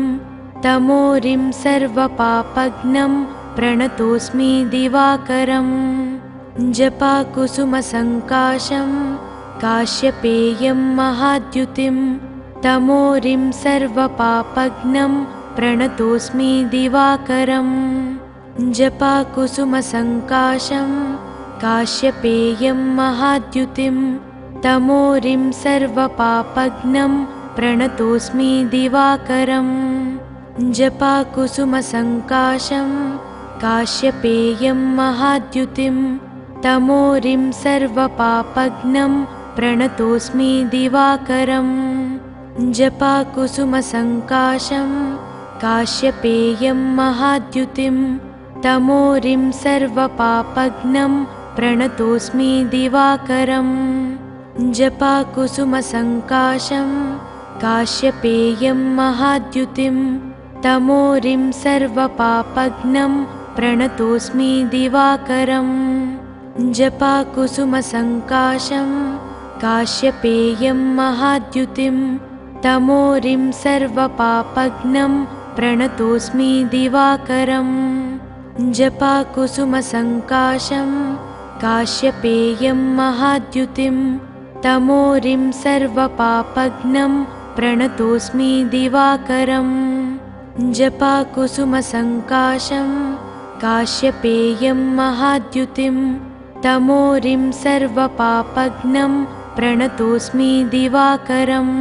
तमोरिं सर्वपापघ्नं प्रणतोऽस्मि दिवाकरम् जपाकुसुमसङ्काशं काश्यपेयं महाद्युतिं तमोरिं सर्वपापघ्नं प्रणतोऽस्मि दिवाकरम् जपाकुसुमसङ्काशं काश्यपेयं महाद्युतिं तमोरिं सर्वपापघ्नं प्रणतोऽस्मि दिवाकरम् जपाकुसुमसङ्काशं काश्यपेयं महाद्युतिं तमोरिं सर्वपापघ्नं प्रणतोऽस्मि दिवाकरम् जपाकुसुमसङ्काशं काश्यपेयं महाद्युतिं तमोरिं सर्वपापघ्नं प्रणतोऽस्मि दिवाकरम् जपाकुसुमसङ्काशं काश्यपेयं महाद्युतिं तमोरिं सर्वपापघ्नं प्रणतोऽस्मि दिवाकरम् जपाकुसुमसङ्काशं काश्यपेयं महाद्युतिं तमोरिं सर्वपापघ्नं प्रणतोऽस्मि दिवाकरम् जपाकुसुमसङ्काशं काश्यपेयं महाद्युतिं तमोरिं सर्वपापघ्नं प्रणतोऽस्मि दिवाकरम् जपाकुसुमसङ्काशं काश्यपेयं महाद्युतिं तमोरिं सर्वपापघ्नं प्रणतोऽस्मि दिवाकरम्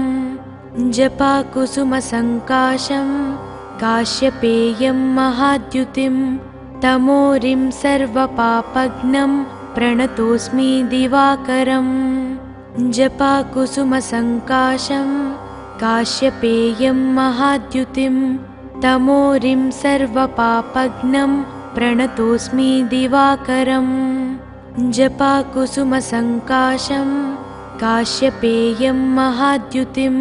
जपाकुसुमसङ्काशं काश्यपेयं महाद्युतिं तमोरिं सर्वपापघ्नं प्रणतोऽस्मि दिवाकरम् जपाकुसुमसङ्काशं काश्यपेयं महाद्युतिं तमोरिं सर्वपापघ्नं प्रणतोऽस्मि दिवाकरम् जपाकुसुमसङ्काशं काश्यपेयं महाद्युतिं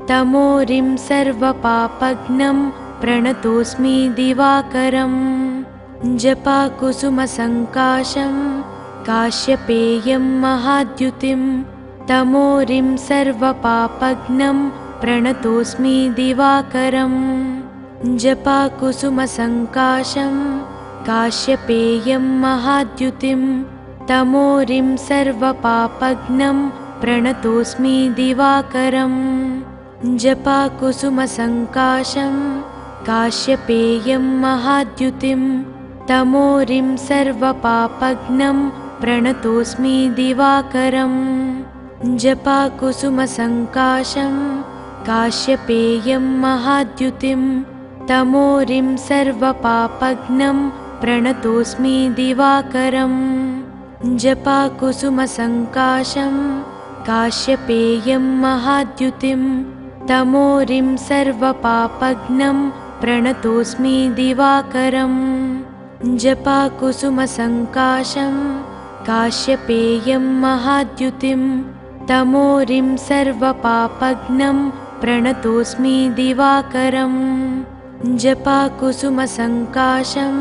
तमोरिं सर्वपापघ्नं प्रणतोऽस्मि दिवाकरम् जपाकुसुमसङ्काशं काश्यपेयं महाद्युतिं तमोरिं सर्वपापघ्नं प्रणतोऽस्मि दिवाकरम् जपाकुसुमसङ्काशं काश्यपेयं महाद्युतिं तमोरिं सर्वपापघ्नं प्रणतोऽस्मि दिवाकरम् जपाकुसुमसङ्काशं काश्यपेयं महाद्युतिं तमोरिं सर्वपापघ्नं प्रणतोऽस्मि दिवाकरम् जपाकुसुमसङ्काशं काश्यपेयं महाद्युतिं तमोरिं सर्वपापघ्नं प्रणतोऽस्मि दिवाकरम् जपाकुसुमसङ्काशं काश्यपेयं महाद्युतिं तमोरिं सर्वपापघ्नं प्रणतोऽस्मि दिवाकरम् जपाकुसुमसङ्काशं काश्यपेयं महाद्युतिं तमोरिं सर्वपापघ्नं प्रणतोऽस्मि दिवाकरम् जपाकुसुमसङ्काशं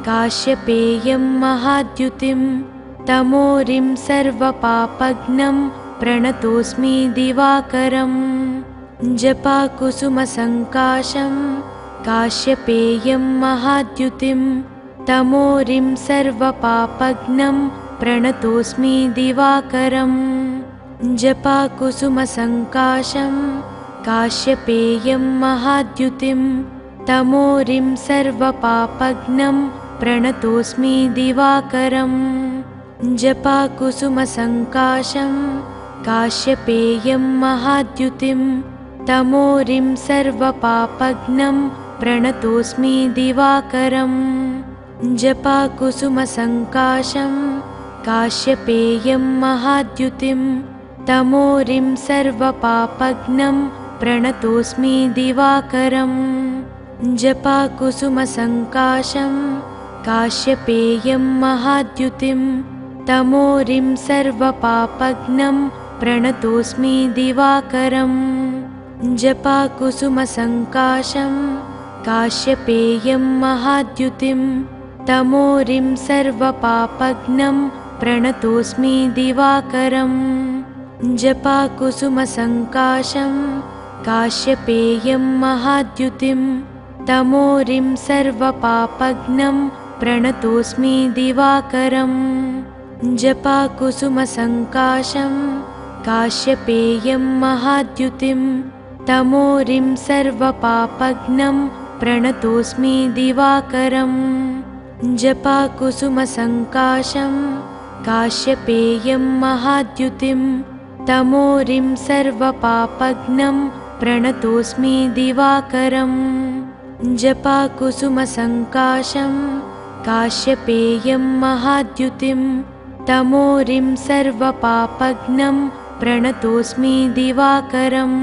काश्यपेयं महाद्युतिं तमोरिं सर्वपापघ्नं प्रणतोऽस्मि दिवाकरम् जपाकुसुमसङ्काशं काश्यपेयं महाद्युतिं तमोरिं सर्वपापघ्नं प्रणतोऽस्मि दिवाकरम् जपाकुसुमसङ्काशं काश्यपेयं महाद्युतिं तमोरिं सर्वपापघ्नं प्रणतोऽस्मि दिवाकरम् जपाकुसुमसङ्काशं काश्यपेयं महाद्युतिं तमोरिं सर्वपापघ्नं प्रणतोऽस्मि दिवाकरम् जपाकुसुमसङ्काशं काश्यपेयं महाद्युतिं तमोरिं सर्वपापघ्नं प्रणतोऽस्मि दिवाकरम् जपाकुसुमसङ्काशं काश्यपेयं महाद्युतिं तमोरिं सर्वपापघ्नं प्रणतोऽस्मि दिवाकरम् जपाकुसुमसङ्काशं काश्यपेयं महाद्युतिं तमोरिं सर्वपापघ्नं प्रणतोऽस्मि दिवाकरम् जपाकुसुमसङ्काशं काश्यपेयं महाद्युतिं तमोरिं सर्वपापघ्नं प्रणतोऽस्मि दिवाकरम् जपाकुसुमसङ्काशं काश्यपेयं महाद्युतिं तमोरिं सर्वपापघ्नं प्रणतोऽस्मि दिवाकरम् जपाकुसुमसङ्काशं काश्यपेयं महाद्युतिं तमोरिं सर्वपापघ्नं प्रणतोऽस्मि दिवाकरम् जपाकुसुमसङ्काशं काश्यपेयं महाद्युतिं तमोरिं सर्वपापघ्नं प्रणतोऽस्मि दिवाकरम्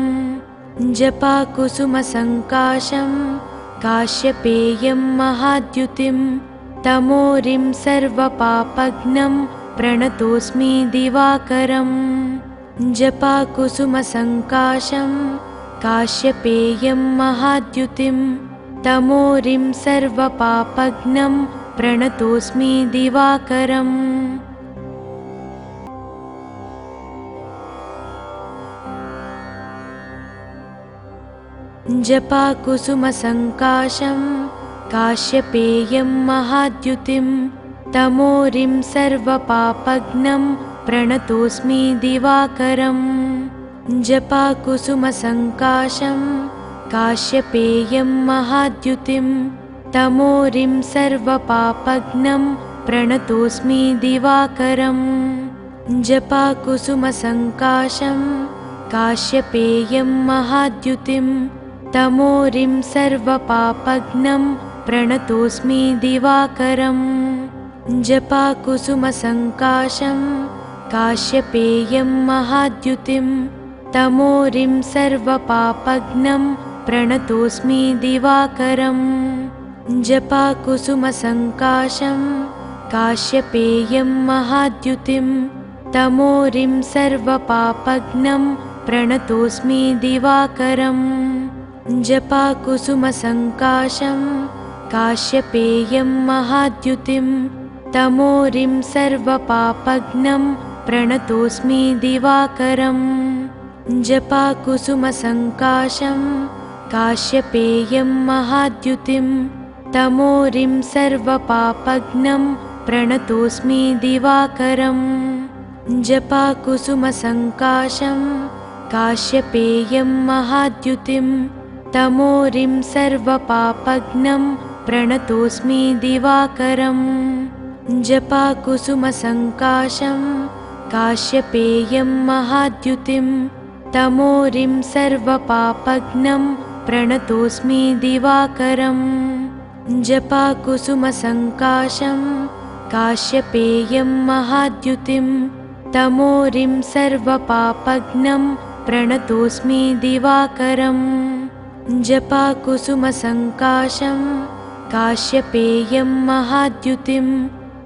जपाकुसुमसङ्काशं काश्यपेयं महाद्युतिं तमोरिं सर्वपापघ्नं प्रणतोऽस्मि दिवाकरम् जपाकुसुमसङ्काशं काश्यपेयं महाद्युतिं तमोरिं सर्वपापघ्नं प्रणतोऽस्मि दिवाकरम् जपाकुसुमसङ्काशं काश्यपेयं महाद्युतिं तमोरिं सर्वपापघ्नं प्रणतोऽस्मि दिवाकरम् जपाकुसुमसङ्काशं काश्यपेयं महाद्युतिं तमोरिं सर्वपापघ्नं प्रणतोऽस्मि दिवाकरम् जपाकुसुमसङ्काशं काश्यपेयं महाद्युतिं तमोरिं सर्वपापघ्नं प्रणतोऽस्मि दिवाकरम् जपाकुसुमसङ्काशं काश्यपेयं महाद्युतिं तमोरिं सर्वपापघ्नं प्रणतोऽस्मि दिवाकरम् जपाकुसुमसङ्काशं काश्यपेयं महाद्युतिं तमोरिं सर्वपापघ्नं प्रणतोऽस्मि दिवाकरम् जपाकुसुमसङ्काशं काश्यपेयं महाद्युतिं तमोरिं सर्वपापघ्नं प्रणतोऽस्मि दिवाकरम् जपाकुसुमसङ्काशं काश्यपेयं महाद्युतिं तमोरिं सर्वपापघ्नं प्रणतोऽस्मि दिवाकरम् जपाकुसुमसङ्काशं काश्यपेयं महाद्युतिं तमोरिं सर्वपापघ्नं प्रणतोऽस्मि दिवाकरम्। जपाकुसुमसङ्काशं काश्यपेयं महाद्युतिं तमोरिं सर्वपापघ्नं प्रणतोऽस्मि दिवाकरम्। जपाकुसुमसङ्काशं काश्यपेयं महाद्युतिं तमोरिं सर्वपापघ्नं प्रणतोऽस्मि दिवाकरम्। जपाकुसुमसङ्काशं काश्यपेयं महाद्युतिं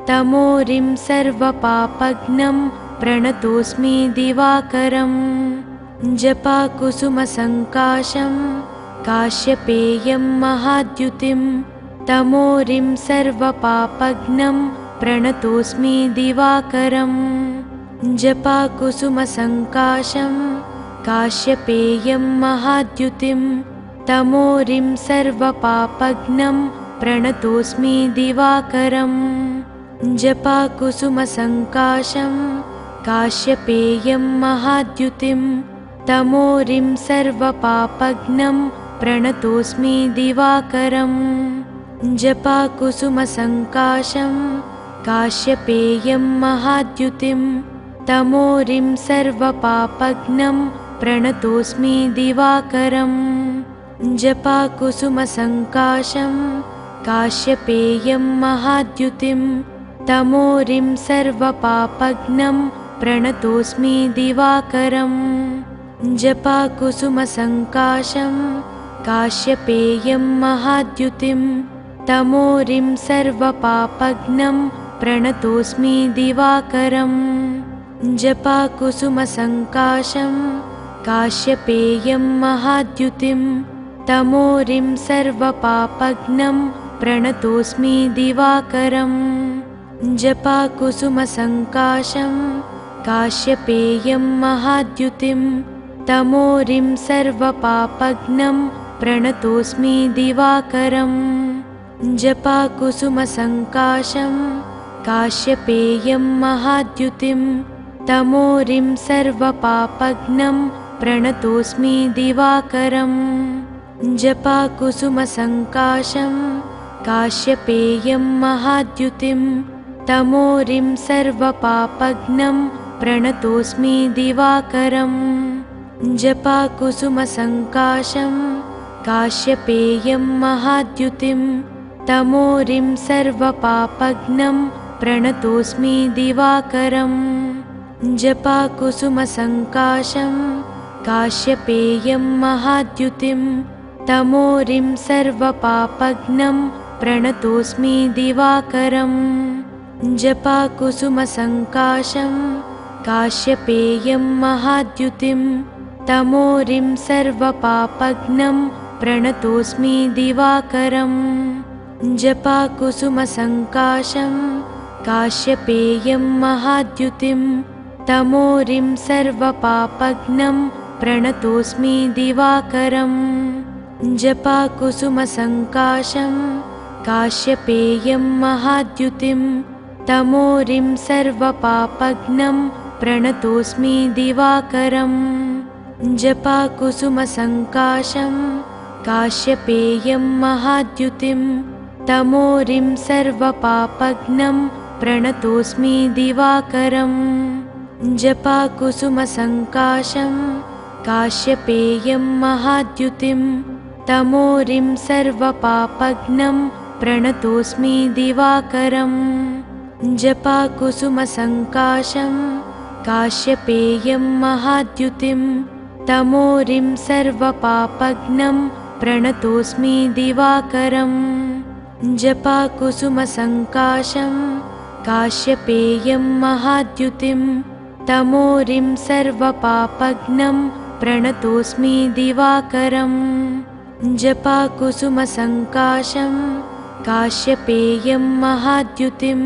तमोरिं सर्वपापघ्नं प्रणतोऽस्मि दिवाकरम्। जपाकुसुमसङ्काशं काश्यपेयं महाद्युतिं तमोरिं सर्वपापघ्नं प्रणतोऽस्मि दिवाकरम्। जपाकुसुमसङ्काशं काश्यपेयं महाद्युतिं तमोरिं सर्वपापघ्नं प्रणतोऽस्मि दिवाकरम्। जपाकुसुमसङ्काशं काश्यपेयं महाद्युतिं तमोरिं सर्वपापघ्नं प्रणतोऽस्मि दिवाकरम्। जपाकुसुमसङ्काशं काश्यपेयं महाद्युतिं तमोरिं सर्वपापघ्नं प्रणतोऽस्मि दिवाकरम्। जपाकुसुमसङ्काशं काश्यपेयं महाद्युतिं तमोरिं सर्वपापघ्नं प्रणतोऽस्मि दिवाकरम्। जपाकुसुमसङ्काशं काश्यपेयं महाद्युतिं तमोरिं सर्वपापघ्नं प्रणतोऽस्मि दिवाकरम्। जपाकुसुमसङ्काशं काश्यपेयं महाद्युतिं तमोरिं सर्वपापघ्नं प्रणतोऽस्मि दिवाकरम्। जपाकुसुमसङ्काशं काश्यपेयं महाद्युतिं तमोरिं सर्वपापघ्नं प्रणतोऽस्मि दिवाकरम्। जपाकुसुमसङ्काशं काश्यपेयं महाद्युतिं तमोरिं सर्वपापघ्नं प्रणतोऽस्मि दिवाकरम्। जपाकुसुमसङ्काशं काश्यपेयं महाद्युतिं तमोरिं सर्वपापघ्नं प्रणतोऽस्मि दिवाकरम्। जपाकुसुमसङ्काशं काश्यपेयं महाद्युतिं तमोरिं सर्वपापघ्नं प्रणतोऽस्मि दिवाकरम्। जपाकुसुमसङ्काशं काश्यपेयं महाद्युतिं तमोरिं सर्वपापघ्नं प्रणतोऽस्मि दिवाकरम्। जपाकुसुमसङ्काशं काश्यपेयं महाद्युतिं तमोरिं सर्वपापघ्नं प्रणतोऽस्मि दिवाकरम्। जपाकुसुमसङ्काशं काश्यपेयं महाद्युतिं तमोरिं सर्वपापघ्नं प्रणतोऽस्मि दिवाकरम्। जपाकुसुमसङ्काशं काश्यपेयं महाद्युतिं तमोरिं सर्वपापघ्नं प्रणतोऽस्मि दिवाकरम्। जपाकुसुमसङ्काशं काश्यपेयं महाद्युतिं तमोरिं सर्वपापघ्नं प्रणतोऽस्मि दिवाकरम्। जपाकुसुमसङ्काशं काश्यपेयं महाद्युतिं तमोरिं सर्वपापघ्नं प्रणतोऽस्मि दिवाकरम्। जपाकुसुमसङ्काशं काश्यपेयं महाद्युतिं तमोरिं सर्वपापघ्नं प्रणतोऽस्मि दिवाकरम्। जपाकुसुमसङ्काशं काश्यपेयं महाद्युतिं तमोरिं सर्वपापघ्नं प्रणतोऽस्मि दिवाकरम्। जपाकुसुमसङ्काशं काश्यपेयं महाद्युतिं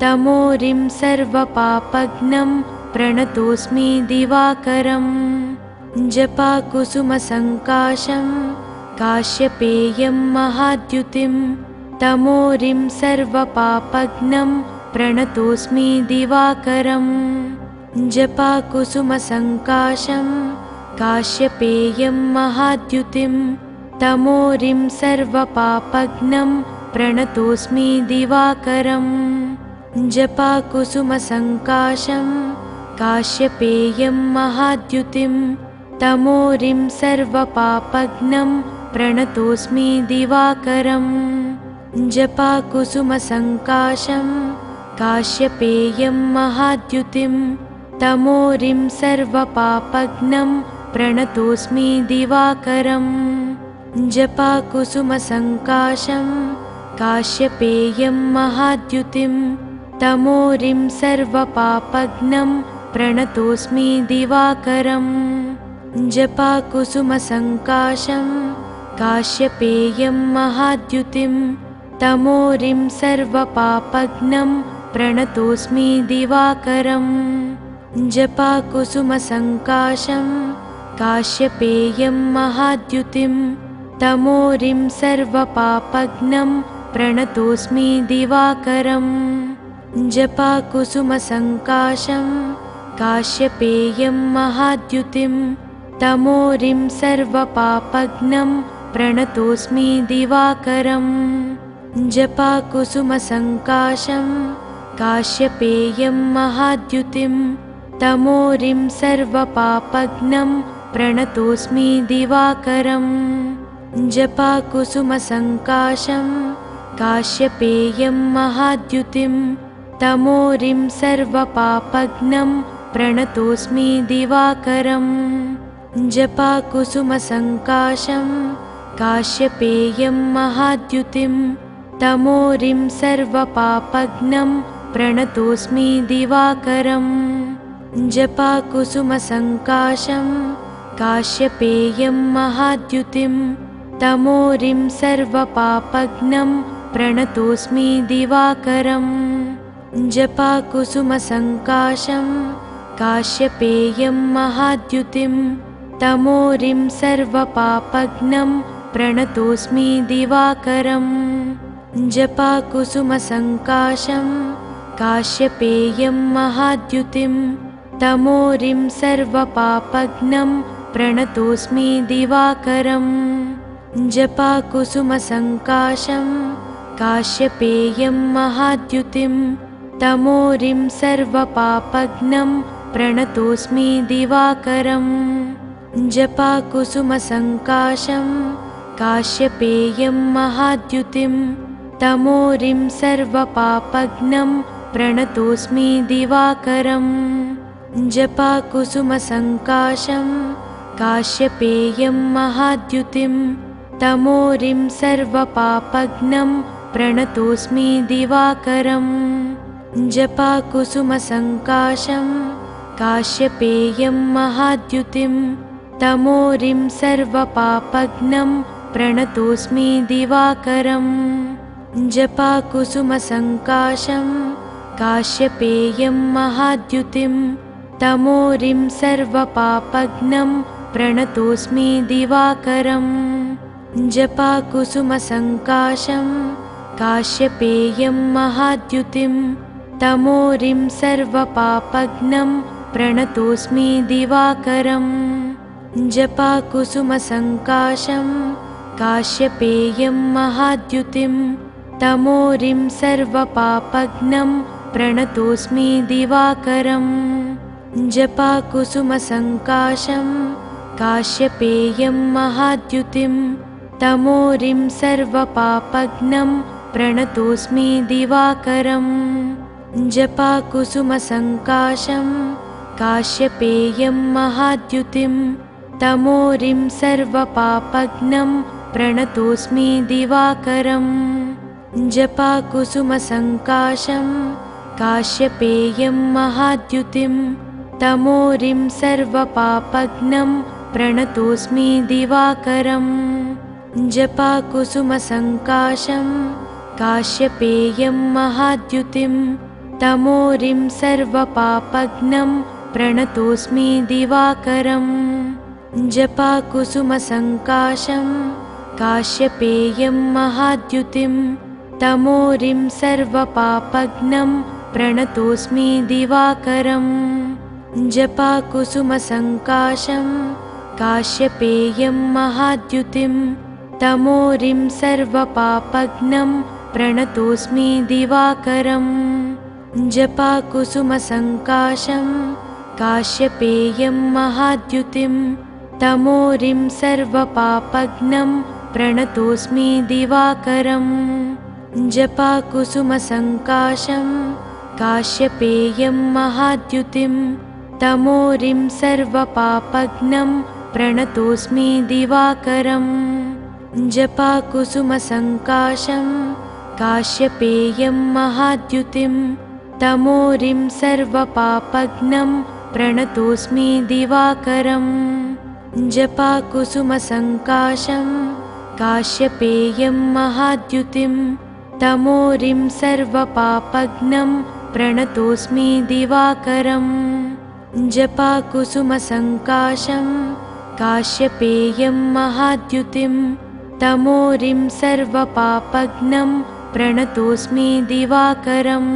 तमोरिं सर्वपापघ्नं प्रणतोऽस्मि दिवाकरम्। जपाकुसुमसङ्काशं काश्यपेयं महाद्युतिं तमोरिं सर्वपापघ्नं प्रणतोऽस्मि दिवाकरम्। जपाकुसुमसङ्काशं काश्यपेयं महाद्युतिं तमोरिं सर्वपापघ्नं प्रणतोऽस्मि दिवाकरम्। जपाकुसुमसङ्काशं काश्यपेयं महाद्युतिं तमोरिं सर्वपापघ्नं प्रणतोऽस्मि दिवाकरम्। जपाकुसुमसङ्काशं काश्यपेयं महाद्युतिं तमोरिं सर्वपापघ्नं प्रणतोऽस्मि दिवाकरम्। जपाकुसुमसङ्काशं काश्यपेयं महाद्युतिं तमोरिं सर्वपापघ्नं प्रणतोऽस्मि दिवाकरम्। जपाकुसुमसङ्काशं काश्यपेयं महाद्युतिं तमोरिं सर्वपापघ्नं प्रणतोऽस्मि दिवाकरम्। जपाकुसुमसङ्काशं काश्यपेयं महाद्युतिं तमोरिं सर्वपापघ्नं प्रणतोऽस्मि दिवाकरम्। जपाकुसुमसङ्काशं काश्यपेयं महाद्युतिं तमोरिं सर्वपापघ्नं प्रणतोऽस्मि दिवाकरम्। जपाकुसुमसङ्काशं काश्यपेयं महाद्युतिं तमोरिं सर्वपापघ्नं प्रणतोऽस्मि दिवाकरम्। जपाकुसुमसङ्काशं काश्यपेयं महाद्युतिं तमोरिं सर्वपापघ्नं प्रणतोऽस्मि दिवाकरम्। जपाकुसुमसङ्काशं काश्यपेयं महाद्युतिं तमोरिं सर्वपापघ्नं प्रणतोऽस्मि दिवाकरम्। जपाकुसुमसङ्काशं काश्यपेयं महाद्युतिं तमोरिं सर्वपापघ्नं प्रणतोऽस्मि दिवाकरम्। जपाकुसुमसङ्काशं काश्यपेयं महाद्युतिं तमोरिं सर्वपापघ्नं प्रणतोऽस्मि दिवाकरम्। जपाकुसुमसङ्काशं काश्यपेयं महाद्युतिं तमोरिं सर्वपापघ्नं प्रणतोऽस्मि दिवाकरम्। जपाकुसुमसङ्काशं काश्यपेयं महाद्युतिं तमोरिं सर्वपापघ्नं प्रणतोऽस्मि दिवाकरम्। जपाकुसुमसङ्काशं काश्यपेयं महाद्युतिं तमोरिं सर्वपापघ्नं प्रणतोऽस्मि दिवाकरम्। जपाकुसुमसङ्काशं काश्यपेयं महाद्युतिं तमोरिं सर्वपापघ्नं प्रणतोऽस्मि दिवाकरम्। जपाकुसुमसङ्काशं काश्यपेयं महाद्युतिं तमोरिं सर्वपापघ्नं प्रणतोऽस्मि दिवाकरम्। जपाकुसुमसङ्काशं काश्यपेयं महाद्युतिं तमोरिं सर्वपापघ्नं प्रणतोऽस्मि दिवाकरम्। जपाकुसुमसङ्काशं काश्यपेयं महाद्युतिं तमोरिं सर्वपापघ्नं प्रणतोऽस्मि दिवाकरम्। जपाकुसुमसङ्काशं काश्यपेयं महाद्युतिं तमोरिं सर्वपापघ्नं प्रणतोऽस्मि दिवाकरम्। जपाकुसुमसङ्काशं काश्यपेयं महाद्युतिं तमोरिं सर्वपापघ्नं प्रणतोऽस्मि दिवाकरम्। जपाकुसुमसङ्काशं काश्यपेयं महाद्युतिं तमोरिं सर्वपापघ्नं प्रणतोऽस्मि दिवाकरम्। जपाकुसुमसङ्काशं काश्यपेयं महाद्युतिं तमोरिं सर्वपापघ्नं प्रणतोऽस्मि दिवाकरम्। जपाकुसुमसङ्काशं काश्यपेयं महाद्युतिं तमोरिं सर्वपापघ्नं प्रणतोऽस्मि दिवाकरम्। जपाकुसुमसङ्काशं काश्यपेयं महाद्युतिं तमोरिं सर्वपापघ्नं प्रणतोऽस्मि दिवाकरम्। जपाकुसुमसङ्काशं काश्यपेयं महाद्युतिं तमोरिं सर्वपापघ्नं प्रणतोऽस्मि दिवाकरम्। जपाकुसुमसङ्काशं काश्यपेयं महाद्युतिं तमोरिं सर्वपापघ्नं प्रणतोऽस्मि दिवाकरम्। जपाकुसुमसङ्काशं काश्यपेयं महाद्युतिं तमोरिं सर्वपापघ्नं प्रणतोऽस्मि दिवाकरम्। जपाकुसुमसङ्काशं काश्यपेयं महाद्युतिं तमोरिं सर्वपापघ्नं प्रणतोऽस्मि दिवाकरम्। जपाकुसुमसङ्काशं काश्यपेयं महाद्युतिं तमोरिं सर्वपापघ्नं प्रणतोऽस्मि दिवाकरम्। जपाकुसुमसङ्काशं काश्यपेयं महाद्युतिं तमोरिं सर्वपापघ्नं प्रणतोऽस्मि दिवाकरम्।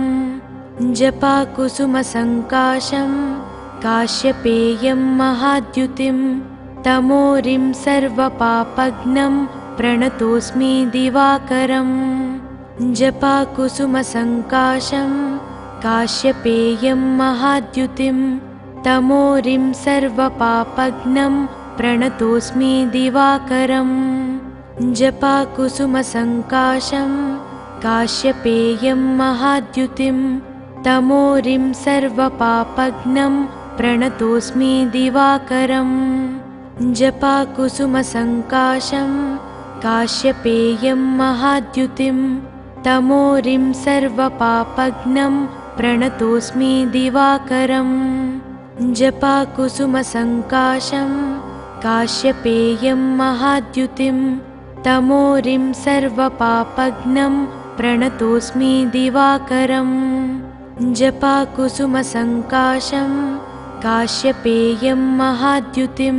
जपाकुसुमसङ्काशं काश्यपेयं महाद्युतिं तमोरिं सर्वपापघ्नं प्रणतोऽस्मि दिवाकरम्। जपाकुसुमसङ्काशं काश्यपेयं महाद्युतिं तमोरिं सर्वपापघ्नं प्रणतोऽस्मि दिवाकरम्। जपाकुसुमसङ्काशं काश्यपेयं महाद्युतिं तमोरिं सर्वपापघ्नं प्रणतोऽस्मि दिवाकरम्। जपाकुसुमसङ्काशं काश्यपेयं महाद्युतिं तमोरिं सर्वपापघ्नं प्रणतोऽस्मि दिवाकरम्। जपाकुसुमसङ्काशं काश्यपेयं महाद्युतिं तमोरिं सर्वपापघ्नं प्रणतोऽस्मि दिवाकरम्। जपाकुसुमसङ्काशं काश्यपेयं महाद्युतिं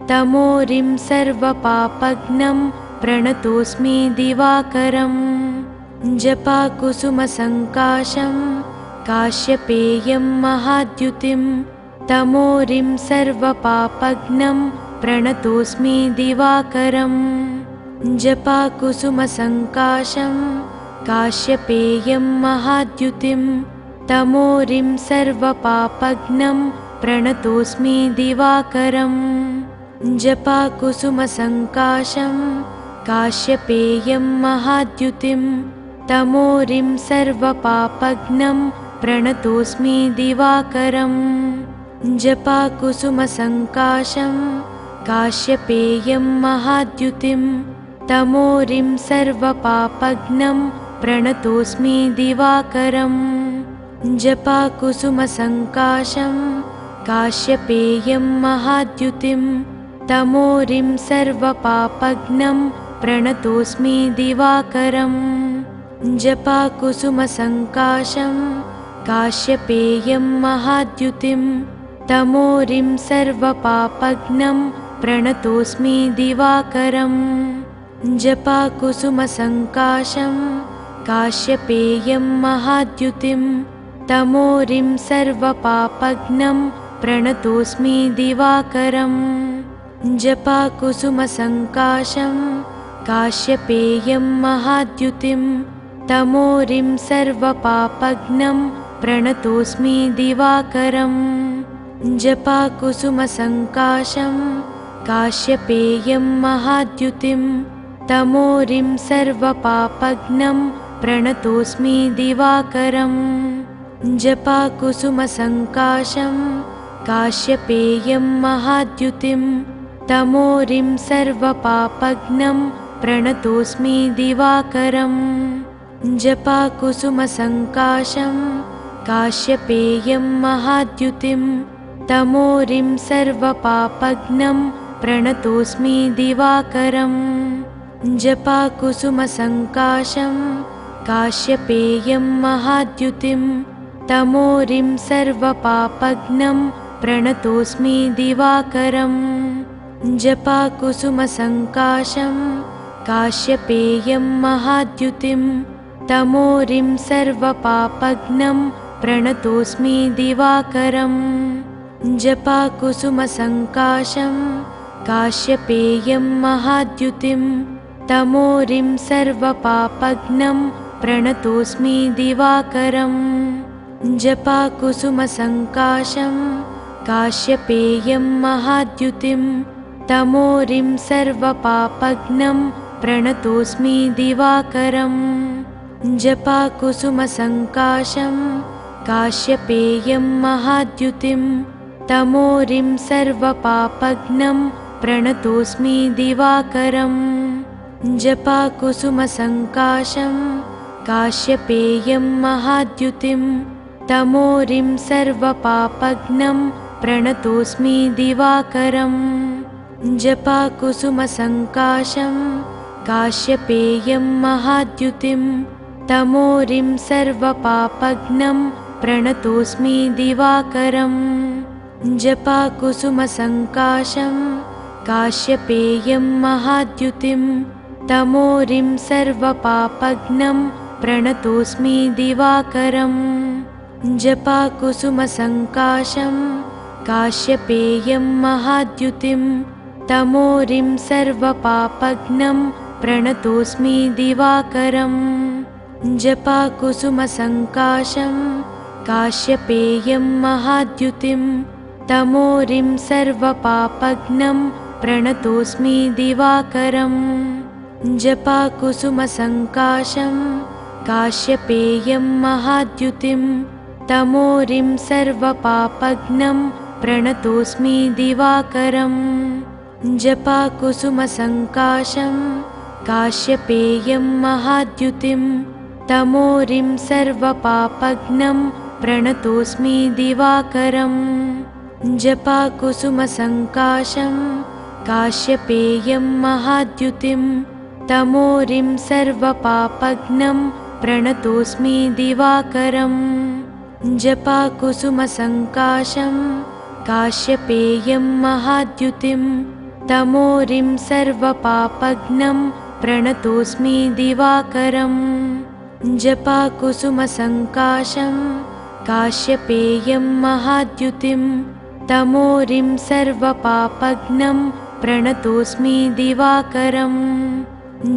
तमोरिं सर्वपापघ्नं प्रणतोऽस्मि दिवाकरम्। जपाकुसुमसङ्काशं काश्यपेयं महाद्युतिं तमोरिं सर्वपापघ्नं प्रणतोऽस्मि दिवाकरम्। जपाकुसुमसङ्काशं काश्यपेयं महाद्युतिं तमोरिं सर्वपापघ्नं प्रणतोऽस्मि दिवाकरम्। जपाकुसुमसङ्काशं काश्यपेयं महाद्युतिं तमोरिं सर्वपापघ्नं प्रणतोऽस्मि दिवाकरम्। जपाकुसुमसङ्काशं काश्यपेयं महाद्युतिं तमोरिं सर्वपापघ्नं प्रणतोऽस्मि दिवाकरम्। जपाकुसुमसङ्काशं काश्यपेयं महाद्युतिं तमोरिं सर्वपापघ्नं प्रणतोऽस्मि दिवाकरम्। जपाकुसुमसङ्काशं काश्यपेयं महाद्युतिं तमोरिं सर्वपापघ्नं प्रणतोऽस्मि दिवाकरम्। जपाकुसुमसङ्काशं काश्यपेयं महाद्युतिं तमोरिं सर्वपापघ्नं प्रणतोऽस्मि दिवाकरम्। जपाकुसुमसङ्काशं काश्यपेयं महाद्युतिं तमोरिं सर्वपापघ्नं प्रणतोऽस्मि दिवाकरम्। जपाकुसुमसङ्काशं काश्यपेयं महाद्युतिं तमोरिं सर्वपापघ्नं प्रणतोऽस्मि दिवाकरम्। जपाकुसुमसङ्काशं काश्यपेयं महाद्युतिं तमोरिं सर्वपापघ्नं प्रणतोऽस्मि दिवाकरम्। जपाकुसुमसङ्काशं काश्यपेयं महाद्युतिं तमोरिं सर्वपापघ्नं प्रणतोऽस्मि दिवाकरम्। जपाकुसुमसङ्काशं काश्यपेयं महाद्युतिं तमोरिं सर्वपापघ्नं प्रणतोऽस्मि दिवाकरम्। जपाकुसुमसङ्काशं काश्यपेयं महाद्युतिं तमोरिं सर्वपापघ्नं प्रणतोऽस्मि दिवाकरम्। जपाकुसुमसङ्काशं काश्यपेयं महाद्युतिं तमोरिं सर्वपापघ्नं प्रणतोऽस्मि दिवाकरम्। जपाकुसुमसङ्काशं काश्यपेयं महाद्युतिं तमोरिं सर्वपापघ्नं प्रणतोऽस्मि दिवाकरम्। जपाकुसुमसङ्काशं काश्यपेयं महाद्युतिं तमोरिं सर्वपापघ्नं प्रणतोऽस्मि दिवाकरम्। जपाकुसुमसङ्काशं काश्यपेयं महाद्युतिं तमोरिं सर्वपापघ्नं प्रणतोऽस्मि दिवाकरम्। जपाकुसुमसङ्काशं काश्यपेयं महाद्युतिं तमोरिं सर्वपापघ्नं प्रणतोऽस्मि दिवाकरम्। जपाकुसुमसङ्काशं काश्यपेयं महाद्युतिं तमोरिं सर्वपापघ्नं प्रणतोऽस्मि दिवाकरम्। जपाकुसुमसङ्काशं काश्यपेयं महाद्युतिं तमोरिं सर्वपापघ्नं प्रणतोऽस्मि दिवाकरम्। जपाकुसुमसङ्काशं काश्यपेयं महाद्युतिं तमोरिं सर्वपापघ्नं प्रणतोऽस्मि दिवाकरम्। जपाकुसुमसङ्काशं काश्यपेयं महाद्युतिं तमोरिं सर्वपापघ्नं प्रणतोऽस्मि दिवाकरम्। जपाकुसुमसङ्काशं काश्यपेयं महाद्युतिं तमोरिं सर्वपापघ्नं प्रणतोऽस्मि दिवाकरम्। जपाकुसुमसङ्काशं काश्यपेयं महाद्युतिं तमोरिं सर्वपापघ्नं प्रणतोऽस्मि दिवाकरम्। जपाकुसुमसङ्काशं काश्यपेयं महाद्युतिं तमोरिं सर्वपापघ्नं प्रणतोऽस्मि दिवाकरम्। जपाकुसुमसङ्काशं काश्यपेयं महाद्युतिं तमोरिं सर्वपापघ्नं प्रणतोऽस्मि दिवाकरम्।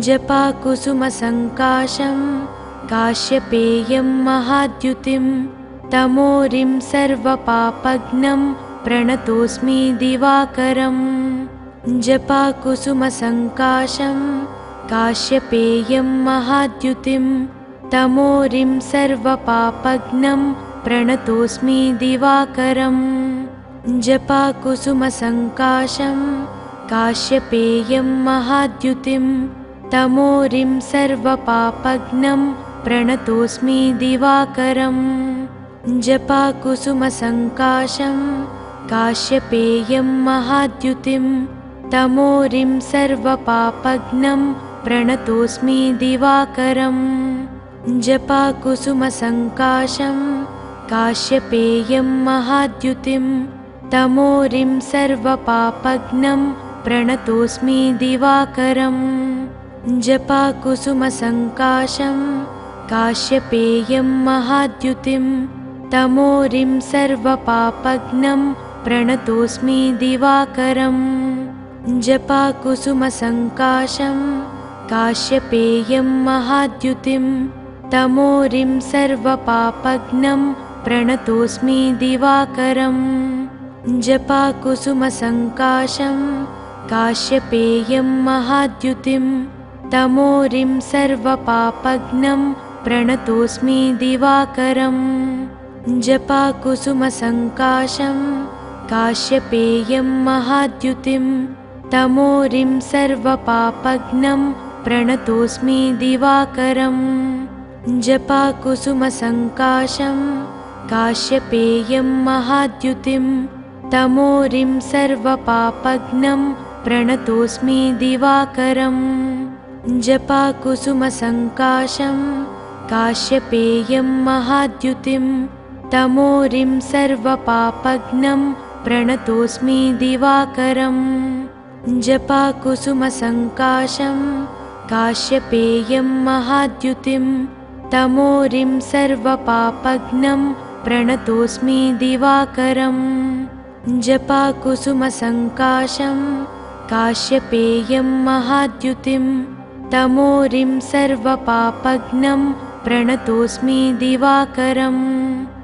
जपाकुसुमसङ्काशं काश्यपेयं महाद्युतिं तमोरिं सर्वपापघ्नं प्रणतोऽस्मि दिवाकरम्। जपाकुसुमसङ्काशं काश्यपेयं महाद्युतिं तमोरिं सर्वपापघ्नं प्रणतोऽस्मि दिवाकरम्। जपाकुसुमसङ्काशं काश्यपेयं महाद्युतिं तमोरिं सर्वपापघ्नं प्रणतोऽस्मि दिवाकरम्। जपाकुसुमसङ्काशं काश्यपेयं महाद्युतिं तमोरिं सर्वपापघ्नं प्रणतोऽस्मि दिवाकरम्। जपाकुसुमसङ्काशं काश्यपेयं महाद्युतिं तमोरिं सर्वपापघ्नं प्रणतोऽस्मि दिवाकरम्। जपाकुसुमसङ्काशं काश्यपेयं महाद्युतिं तमोरिं सर्वपापघ्नं प्रणतोऽस्मि दिवाकरम्। जपाकुसुमसङ्काशं काश्यपेयं महाद्युतिं तमोरिं सर्वपापघ्नं प्रणतोऽस्मि दिवाकरम्। जपाकुसुमसङ्काशं काश्यपेयं महाद्युतिं तमोरिं सर्वपापघ्नं प्रणतोऽस्मि दिवाकरम्। जपाकुसुमसङ्काशं काश्यपेयं महाद्युतिं तमोरिं सर्वपापघ्नं प्रणतोऽस्मि दिवाकरम्। जपाकुसुमसङ्काशं काश्यपेयं महाद्युतिं तमोरिं सर्वपापघ्नं प्रणतोऽस्मि दिवाकरम्। जपाकुसुमसङ्काशं काश्यपेयं महाद्युतिं तमोरिं सर्वपापघ्नं प्रणतोऽस्मि दिवाकरम्। जपाकुसुमसङ्काशं काश्यपेयं महाद्युतिं तमोरिं सर्वपापघ्नं प्रणतोऽस्मि दिवाकरम्। जपाकुसुमसङ्काशं काश्यपेयं महाद्युतिं तमोरिं सर्वपापघ्नं प्रणतोऽस्मि दिवाकरम्।